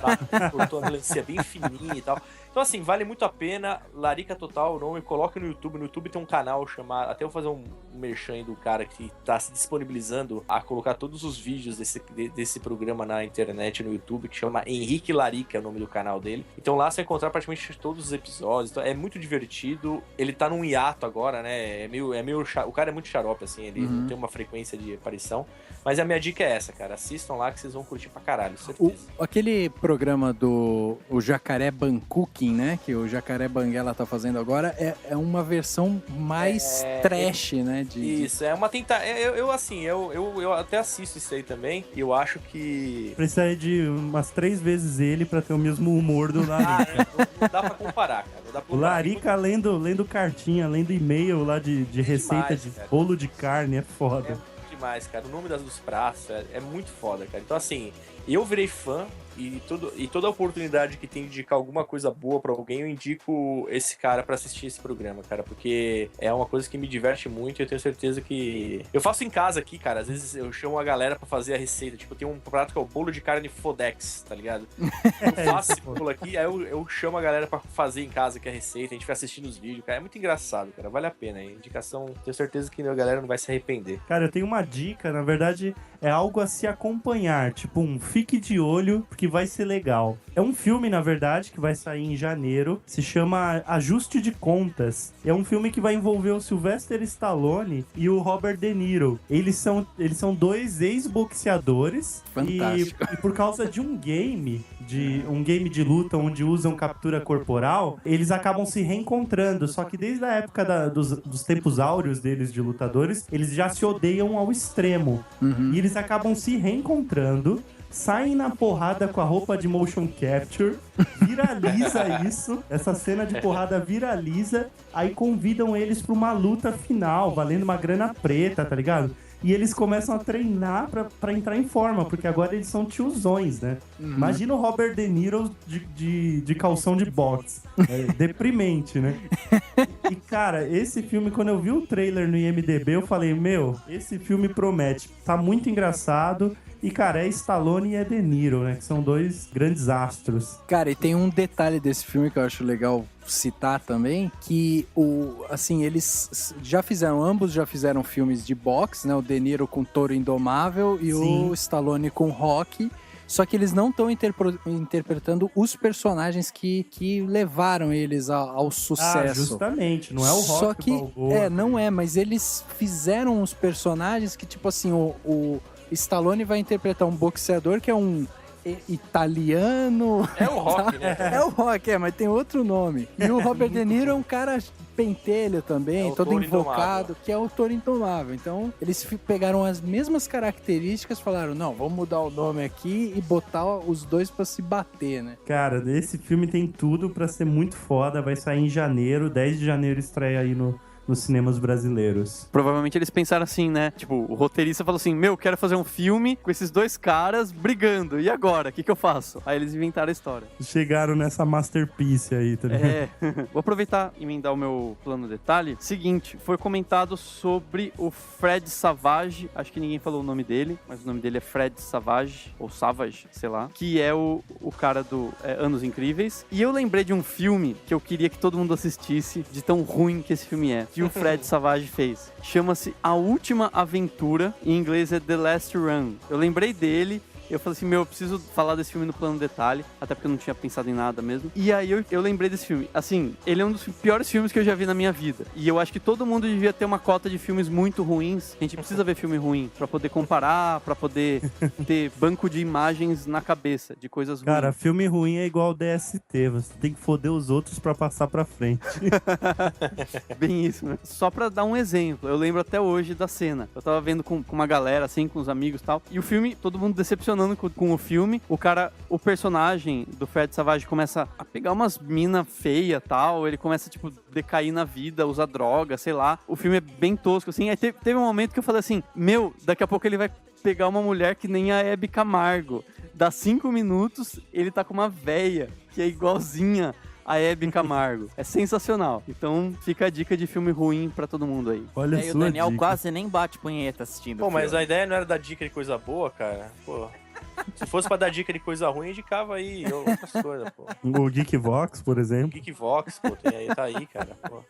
Tá? Cortou a melancia bem fininha e tal. Então, assim, vale muito a pena. Larica Total, o nome, coloque no YouTube. No YouTube tem um canal chamado... Até eu vou fazer um merchan aí do cara que tá se disponibilizando a colocar todos os vídeos desse programa na internet, no YouTube, que chama Henrique Larica, é o nome do canal dele. Então lá você vai encontrar praticamente todos os episódios. Então, é muito divertido. Ele tá num hiato agora, né? O cara é muito xarope, assim. Ele não tem uma frequência de aparição. Mas a minha dica é essa, cara. Assistam lá que vocês vão curtir pra caralho, certeza. Aquele programa do Jacaré Cooking, né? Que o Jacaré Banguela tá fazendo agora, é uma versão mais trash, né? Isso, é uma tentativa. Eu até assisto isso aí também. E eu acho que. Precisa de umas 3 vezes ele pra ter o mesmo humor do Larica. Não dá pra comparar, cara. Não dá pra O Larica lendo cartinha, lendo e-mail lá de receita demais, de cara. bolo de carne, é foda. Demais, cara. O nome dos pratos é muito foda, cara. Então, assim, eu virei fã e toda a oportunidade que tem de indicar alguma coisa boa pra alguém, eu indico esse cara pra assistir esse programa, cara, porque é uma coisa que me diverte muito e eu tenho certeza que... Eu faço em casa aqui, cara. Às vezes eu chamo a galera pra fazer a receita. Tipo, tem um prato que é o bolo de carne Fodex, tá ligado? Eu faço esse bolo aqui, aí eu chamo a galera pra fazer em casa, que é a receita, a gente fica assistindo os vídeos, cara. É muito engraçado, cara. Vale a pena. Indicação, tenho certeza que a galera não vai se arrepender. Cara, eu tenho uma dica, na verdade, é algo a se acompanhar. Tipo, fique de olho, porque vai ser legal. É um filme, na verdade, que vai sair em janeiro. Se chama Ajuste de Contas. É um filme que vai envolver o Sylvester Stallone e o Robert De Niro. Eles são 2 ex-boxeadores. Fantástico. E por causa de um game de luta onde usam captura corporal, eles acabam se reencontrando. Só que desde a época dos tempos áureos deles de lutadores, eles já se odeiam ao extremo. E eles acabam se reencontrando, saem na porrada com a roupa de motion capture, viraliza isso, essa cena de porrada viraliza, aí convidam eles pra uma luta final, valendo uma grana preta, tá ligado? E eles começam a treinar pra entrar em forma, porque agora eles são tiozões, né? Imagina o Robert De Niro de calção de boxe. É deprimente, né? E, cara, esse filme, quando eu vi o trailer no IMDb, eu falei, esse filme promete. Tá muito engraçado. E, cara, é Stallone e é De Niro, né? Que são 2 grandes astros. Cara, e tem um detalhe desse filme que eu acho legal citar também, que ambos já fizeram filmes de boxe, né? O De Niro com Touro Indomável e o Stallone com Rocky. Só que eles não estão interpretando os personagens que levaram eles ao sucesso. Justamente, não é o Rocky. Só que, Balboa. não é, mas eles fizeram os personagens que, tipo assim, o Stallone vai interpretar um boxeador que é um italiano. É o Rock, né? É o Rock, mas tem outro nome. E o Robert De Niro é um cara pentelho também, todo invocado, que é o Touro Indomável. Então, eles pegaram as mesmas características e falaram, não, vamos mudar o nome aqui e botar os 2 pra se bater, né? Cara, esse filme tem tudo pra ser muito foda, vai sair em janeiro, 10 de janeiro estreia aí nos cinemas brasileiros. Provavelmente eles pensaram assim, né? Tipo, o roteirista falou assim, quero fazer um filme com esses 2 caras brigando. E agora? O que eu faço? Aí eles inventaram a história. Chegaram nessa masterpiece aí, tá ligado? Vou aproveitar e emendar o meu plano detalhe. Seguinte, foi comentado sobre o Fred Savage, acho que ninguém falou o nome dele, mas o nome dele é Fred Savage, ou Savage, sei lá, que é o cara do Anos Incríveis. E eu lembrei de um filme que eu queria que todo mundo assistisse, de tão ruim que esse filme é. Que o Fred Savage fez. Chama-se A Última Aventura, em inglês é The Last Run. Eu lembrei dele, eu falei assim, eu preciso falar desse filme no plano detalhe, até porque eu não tinha pensado em nada mesmo. E aí eu lembrei desse filme. Assim, ele é um dos piores filmes que eu já vi na minha vida. E eu acho que todo mundo devia ter uma cota de filmes muito ruins. A gente precisa ver filme ruim pra poder comparar, pra poder ter banco de imagens na cabeça, de coisas ruins. Cara, filme ruim é igual DST, você tem que foder os outros pra passar pra frente. Bem isso, né? Só pra dar um exemplo, eu lembro até hoje da cena. Eu tava vendo com uma galera, assim, com os amigos e tal, e o filme, todo mundo decepcionado com o filme, o personagem do Fred Savage começa a pegar umas mina feia e tal, ele começa, tipo, decair na vida, usar droga, sei lá. O filme é bem tosco, assim. Aí teve um momento que eu falei assim, daqui a pouco ele vai pegar uma mulher que nem a Hebe Camargo. Dá 5 minutos, ele tá com uma véia, que é igualzinha a Hebe Camargo. É sensacional. Então fica a dica de filme ruim pra todo mundo aí. Olha E a o sua Daniel dica. quase nem bate punheta assistindo. Pô, o mas filme. a ideia não era dar dica de coisa boa, cara? Pô. Se fosse pra dar dica de coisa ruim, indicava aí outras coisas, pô. O Geekvox, por exemplo. Geekvox, pô, tá aí, cara. Pô.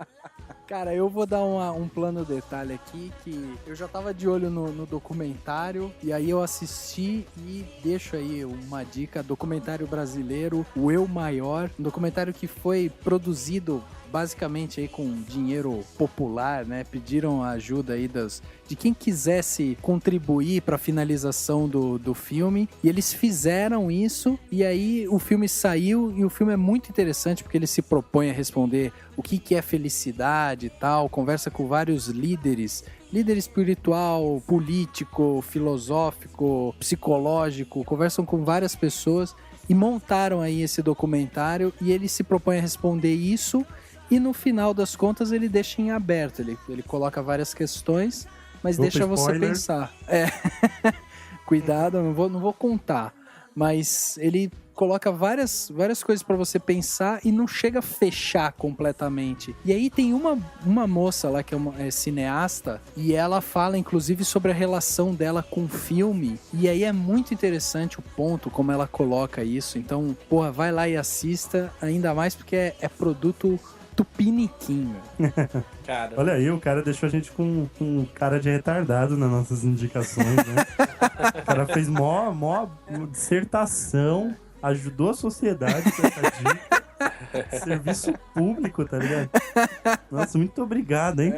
Cara, eu vou dar um plano detalhe aqui, que eu já tava de olho no documentário, e aí eu assisti e deixo aí uma dica, documentário brasileiro, O Eu Maior, um documentário que foi produzido basicamente aí com dinheiro popular, né? Pediram a ajuda aí de quem quisesse contribuir para a finalização do filme, e eles fizeram isso, e aí o filme saiu, e o filme é muito interessante porque ele se propõe a responder o que é felicidade e tal, conversa com vários líder espiritual, político, filosófico, psicológico, conversam com várias pessoas e montaram aí esse documentário, e ele se propõe a responder isso. E no final das contas ele deixa em aberto, ele coloca várias questões, mas Opa, deixa você spoiler. pensar. Cuidado, não vou contar, mas ele coloca várias coisas pra você pensar e não chega a fechar completamente. E aí tem uma moça lá que é cineasta, e ela fala inclusive sobre a relação dela com o filme, e aí é muito interessante o ponto como ela coloca isso. Então, porra, vai lá e assista, ainda mais porque é produto tupiniquim, velho. Cara, Olha aí, o cara deixou a gente com cara de retardado nas nossas indicações, né? O cara fez mó dissertação, ajudou a sociedade com essa dica. Serviço público, tá ligado? Nossa, muito obrigado, hein?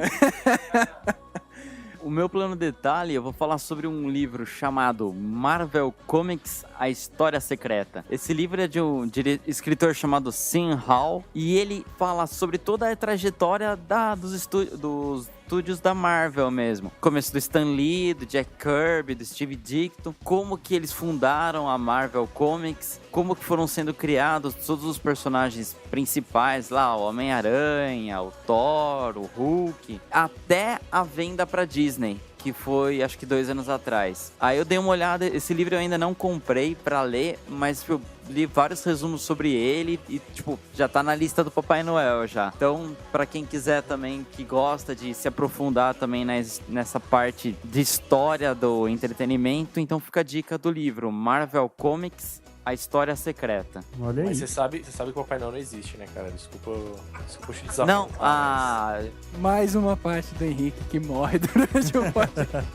O meu plano detalhe, eu vou falar sobre um livro chamado Marvel Comics, A História Secreta. Esse livro é de um escritor chamado Sim Hall, e ele fala sobre toda a trajetória dos estúdios da Marvel mesmo. Começo do Stan Lee, do Jack Kirby, do Steve Ditko, como que eles fundaram a Marvel Comics, como que foram sendo criados todos os personagens principais lá, o Homem-Aranha, o Thor, o Hulk, até a venda pra Disney, que foi acho que 2 anos atrás. Aí eu dei uma olhada, esse livro eu ainda não comprei pra ler, mas eu li vários resumos sobre ele e, tipo, já tá na lista do Papai Noel já. Então, pra quem quiser também, que gosta de se aprofundar também nessa parte de história do entretenimento, então fica a dica do livro Marvel Comics, A História Secreta. Olha aí. mas você sabe que o Papai Noel não existe, né, cara? Desculpa eu te desafiar. Não, Mais uma parte do Henrique que morre durante o podcast.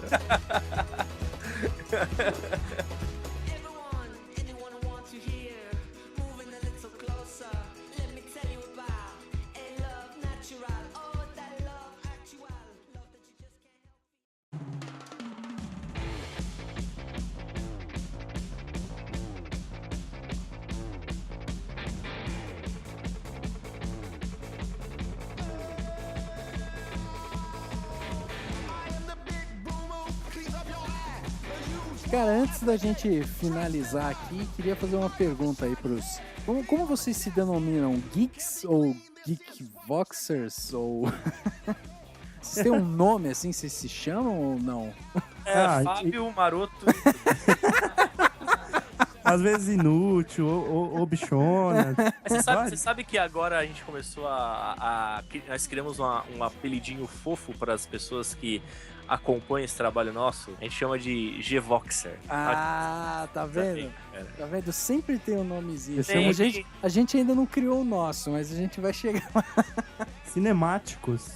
Cara, antes da gente finalizar aqui, queria fazer uma pergunta aí pros... Como vocês se denominam? Geeks ou Geekvoxers? Ou... Vocês têm um nome assim, vocês se chamam ou não? Fábio Maroto. Às vezes inútil, ou bichona. Você sabe que agora a gente começou nós criamos um apelidinho fofo para as pessoas que acompanham esse trabalho nosso. A gente chama de Gvoxer. Ah, tá vendo? Tá vendo? Sempre tem um nomezinho. A gente ainda não criou o nosso, mas a gente vai chegar lá. Cinemáticos.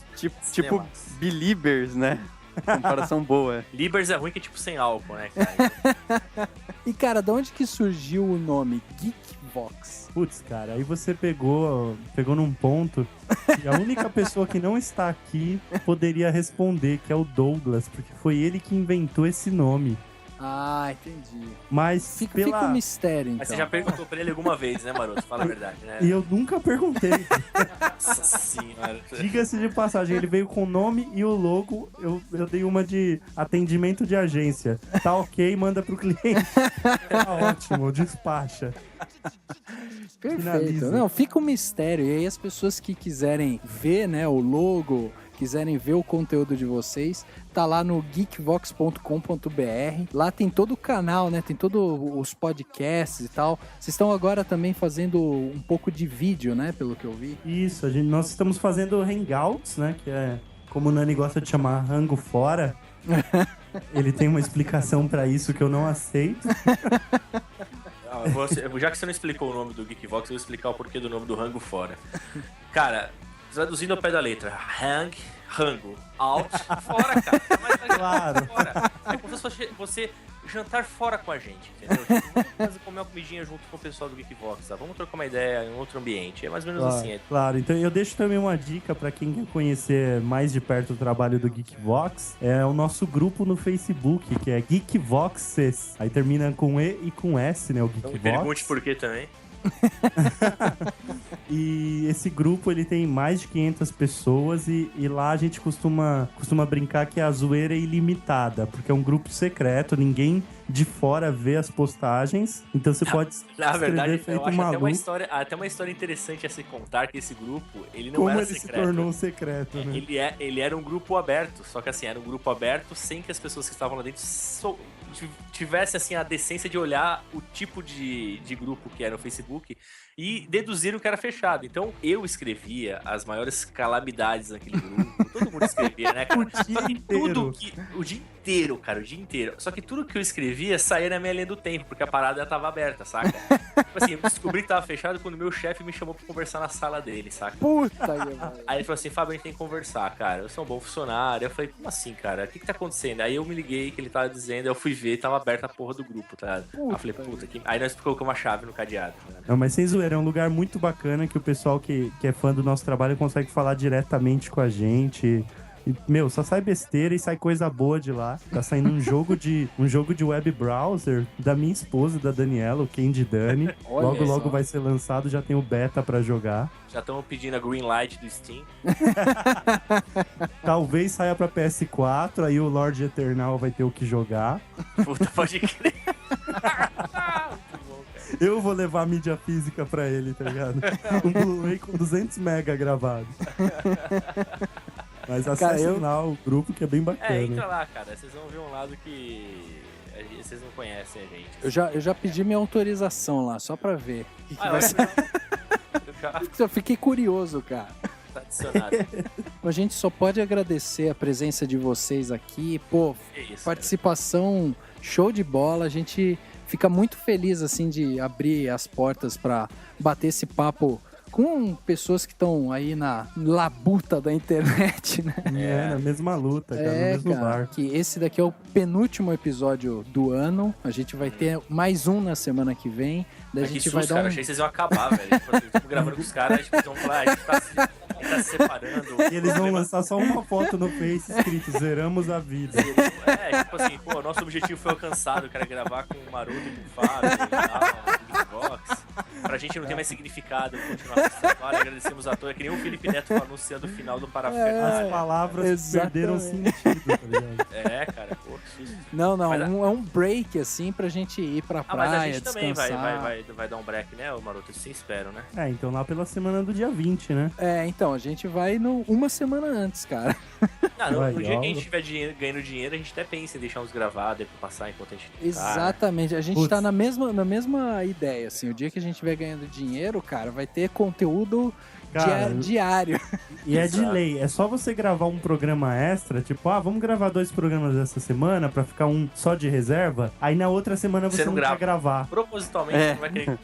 Tipo Beliebers, né? Comparação boa. Libers é ruim que é tipo sem álcool, né, cara? E, cara, de onde que surgiu o nome Geekvox? Putz, cara, aí você pegou num ponto que a única pessoa que não está aqui poderia responder, que é o Douglas, porque foi ele que inventou esse nome. Ah, entendi. Mas Fica um mistério, então. Mas você já perguntou pra ele alguma vez, né, Maroto? Fala a verdade, né? E eu nunca perguntei. Nossa senhora. Diga-se de passagem, ele veio com o nome e o logo, eu dei uma de atendimento de agência. Tá ok, manda pro cliente. Tá ótimo, despacha. Perfeito. Finaliza. Não, fica um mistério. E aí as pessoas que quiserem ver, né, o logo, quiserem ver o conteúdo de vocês, tá lá no geekvox.com.br. Lá tem todo o canal, né? Tem todos os podcasts e tal. Vocês estão agora também fazendo um pouco de vídeo, né? Pelo que eu vi. Isso, nós estamos fazendo hangouts, né? Que é, como o Nani gosta de chamar, rango fora. Ele tem uma explicação pra isso que eu não aceito. Já que você não explicou o nome do Geekvox, eu vou explicar o porquê do nome do rango fora. Cara, traduzindo ao pé da letra, rango, out, fora, cara. Claro. Fora. É como se fosse você jantar fora com a gente, entendeu? Tipo, vamos comer uma comidinha junto com o pessoal do Geekvox, tá? Vamos trocar uma ideia em outro ambiente. É mais ou menos assim. Claro, então eu deixo também uma dica pra quem quer conhecer mais de perto o trabalho do Geekvox. É o nosso grupo no Facebook, que é Geekvoxes. Aí termina com E e com S, né? O Geekvox. Não me pergunte por que também. E esse grupo, ele tem mais de 500 pessoas e lá a gente costuma brincar que a zoeira é ilimitada, porque é um grupo secreto, ninguém de fora vê as postagens, então você pode na verdade, feito eu acho maluco. até uma história interessante a se contar, que esse grupo, ele não Como era ele secreto. se tornou secreto, né? Ele era um grupo aberto, só que assim, era um grupo aberto sem que as pessoas que estavam lá dentro tivesse assim a decência de olhar o tipo de grupo que era no Facebook e deduziram que era fechado. Então eu escrevia as maiores calamidades naquele grupo. Todo mundo escrevia, né, cara? Só que tudo que o dia inteiro, cara, o dia inteiro. Só que tudo que eu escrevia saía na minha linha do tempo, porque a parada já tava aberta, saca? Tipo assim, eu descobri que tava fechado quando meu chefe me chamou pra conversar na sala dele, saca? Puta que Aí ele falou assim: Fábio, a gente tem que conversar, cara. Eu sou um bom funcionário. Eu falei: como assim, cara? O que tá acontecendo? Aí eu me liguei que ele tava dizendo, eu fui ver, tava aberta a porra do grupo, tá? Aí eu falei: puta que. Aí nós colocamos uma chave no cadeado. Tá? Não, mas sem zoeira, é um lugar muito bacana que o pessoal que é fã do nosso trabalho consegue falar diretamente com a gente. E, meu, só sai besteira e sai coisa boa de lá. Tá saindo um jogo de web browser da minha esposa, da Daniela, o Candy Dani. Logo vai ser lançado, já tem o beta pra jogar. Já estamos pedindo a green light do Steam. Talvez saia pra PS4, aí o Lorde Eternal vai ter o que jogar. Puta, pode crer. Eu vou levar a mídia física pra ele, tá ligado? Um Blu-ray com 200 mega gravado. Mas acessem lá o grupo, que é bem bacana. Entra lá, cara. Vocês vão ver um lado que vocês não conhecem a gente. Eu já pedi minha autorização lá, só pra ver. Eu fiquei curioso, cara. Tá adicionado. A gente só pode agradecer a presença de vocês aqui. Pô, participação show de bola. A gente fica muito feliz, assim, de abrir as portas pra bater esse papo com pessoas que estão aí na labuta da internet, né? Na mesma luta, cara, no mesmo bar. Que esse daqui é o penúltimo episódio do ano. A gente vai ter mais um na semana que vem. Daí a gente vai dar cara, achei que vocês iam acabar, velho. Estamos gravando com os caras, eles vão falar, a gente tá se separando. E eles vão lançar só uma foto no Face escrito: zeramos a vida. Tipo assim, pô, nosso objetivo foi alcançado, eu quero gravar com o Maroto e com o Fábio, com o Geekvox. Pra gente não tem mais significado continuar com esse trabalho. Agradecemos a todos. É que nem o Felipe Neto anunciando o final do Parafernália. As palavras perderam sentido, tá ligado? Cara, pô, que susto. Não, é um break, assim, pra gente ir pra praia, mas a gente descansar. também vai dar um break, né, Maroto? Sim, espero, né? Então lá pela semana do dia 20, né? Então, a gente vai uma semana antes, cara. No dia que a gente estiver ganhando dinheiro, a gente até pensa em deixar uns gravados pra passar enquanto a gente... Exatamente, a gente tá na mesma ideia, assim. O dia que a gente estiver ganhando dinheiro, cara, vai ter conteúdo diário. E é de lei, é só você gravar um programa extra, tipo, vamos gravar 2 programas essa semana pra ficar um só de reserva, aí na outra semana você não quer gravar. Propositalmente, você não vai querer...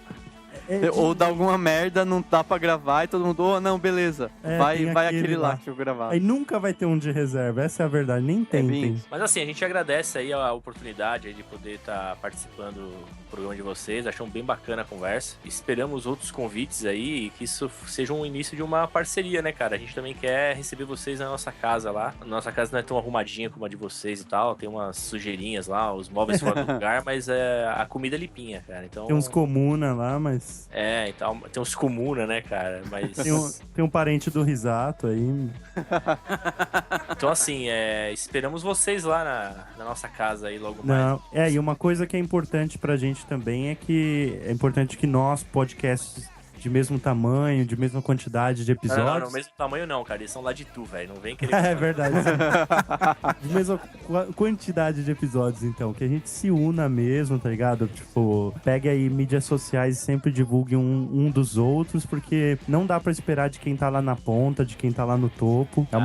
Ou dá alguma merda, não dá pra gravar e todo mundo, não, beleza. Vai aquele lá que eu gravar. Aí nunca vai ter um de reserva, essa é a verdade, nem tentem. Mas assim, a gente agradece aí a oportunidade de poder estar participando do programa de vocês, achamos bem bacana a conversa. Esperamos outros convites aí e que isso seja um início de uma parceria, né, cara? A gente também quer receber vocês na nossa casa lá. A nossa casa não é tão arrumadinha como a de vocês e tal, tem umas sujeirinhas lá, os móveis fora do lugar, mas a comida é limpinha, cara. Então... Tem uns comuna lá, mas... Então, tem uns comuna, né, cara? Mas... tem um parente do Risato aí. Então, assim, esperamos vocês lá na nossa casa aí logo mais. E uma coisa que é importante pra gente também é importante que nós, podcasts de mesmo tamanho, de mesma quantidade de episódios. Não, mesmo tamanho não, cara. Eles são lá de tu, velho. Não vem querer... É verdade. De mesma quantidade de episódios, então. Que a gente se una mesmo, tá ligado? Tipo, pegue aí mídias sociais e sempre divulgue um dos outros, porque não dá pra esperar de quem tá lá na ponta, de quem tá lá no topo. É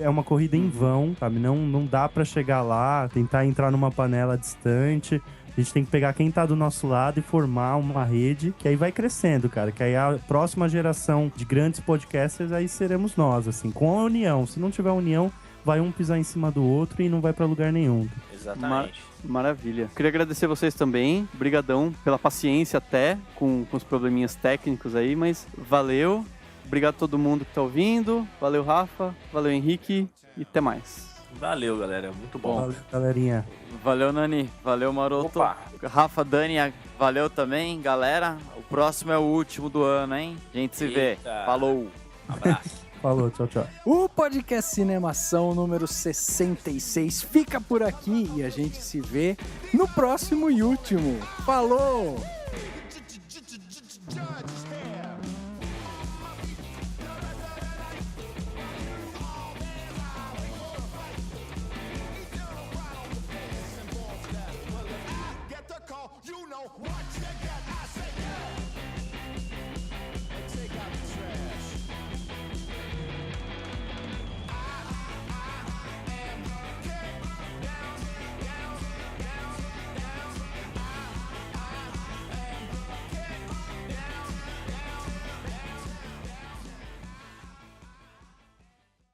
uma corrida em vão, sabe? Não dá pra chegar lá, tentar entrar numa panela distante. A gente tem que pegar quem tá do nosso lado e formar uma rede que aí vai crescendo, cara. Que aí a próxima geração de grandes podcasters aí seremos nós, assim, com a união. Se não tiver união, vai um pisar em cima do outro e não vai pra lugar nenhum. Exatamente. Maravilha. Queria agradecer vocês também. Obrigadão pela paciência até com os probleminhas técnicos aí, mas valeu. Obrigado a todo mundo que tá ouvindo. Valeu, Rafa. Valeu, Henrique. E até mais. Valeu, galera. Muito bom. Valeu, galerinha. Valeu, Nani. Valeu, Maroto. Opa. Rafa, Dani, valeu também, galera. O próximo é o último do ano, hein? A gente se vê. Falou. Abraço. Falou, tchau, tchau. O podcast Cinemação número 66 fica por aqui e a gente se vê no próximo e último. Falou!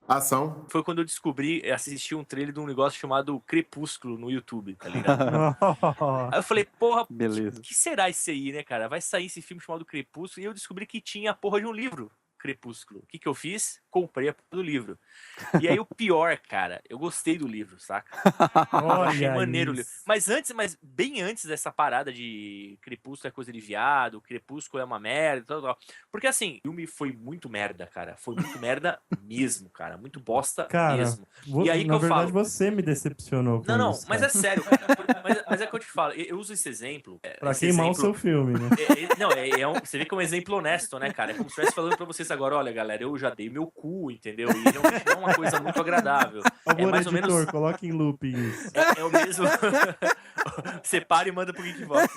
Ação. Foi quando eu assisti um trailer de um negócio chamado Crepúsculo no YouTube, tá ligado? Aí eu falei, porra, Beleza. o que será isso aí, né, cara? Vai sair esse filme chamado Crepúsculo, e eu descobri que tinha a porra de um livro, Crepúsculo. O que que eu fiz? Comprei a porra do livro. E aí o pior, cara, eu gostei do livro, saca? Eu achei maneiro o livro. Mas bem antes dessa parada de Crepúsculo é coisa de viado, Crepúsculo é uma merda, tal. Porque assim, o filme foi muito merda, cara. Foi muito merda mesmo, cara. Muito bosta Cara, mesmo. E aí que na eu verdade falo... você me decepcionou com Não, isso, mas cara. é sério, cara. Mas é que eu te falo, eu uso esse exemplo. Pra esse queimar exemplo, o seu filme, né? você vê que é um exemplo honesto, né, cara? É como se eu estivesse falando pra vocês agora, olha, galera, eu já dei meu cu, entendeu? E realmente não é uma coisa muito agradável. Por favor, É mais ou editor, menos... coloque em loop isso. É o mesmo... Separe e manda pro Geekbox.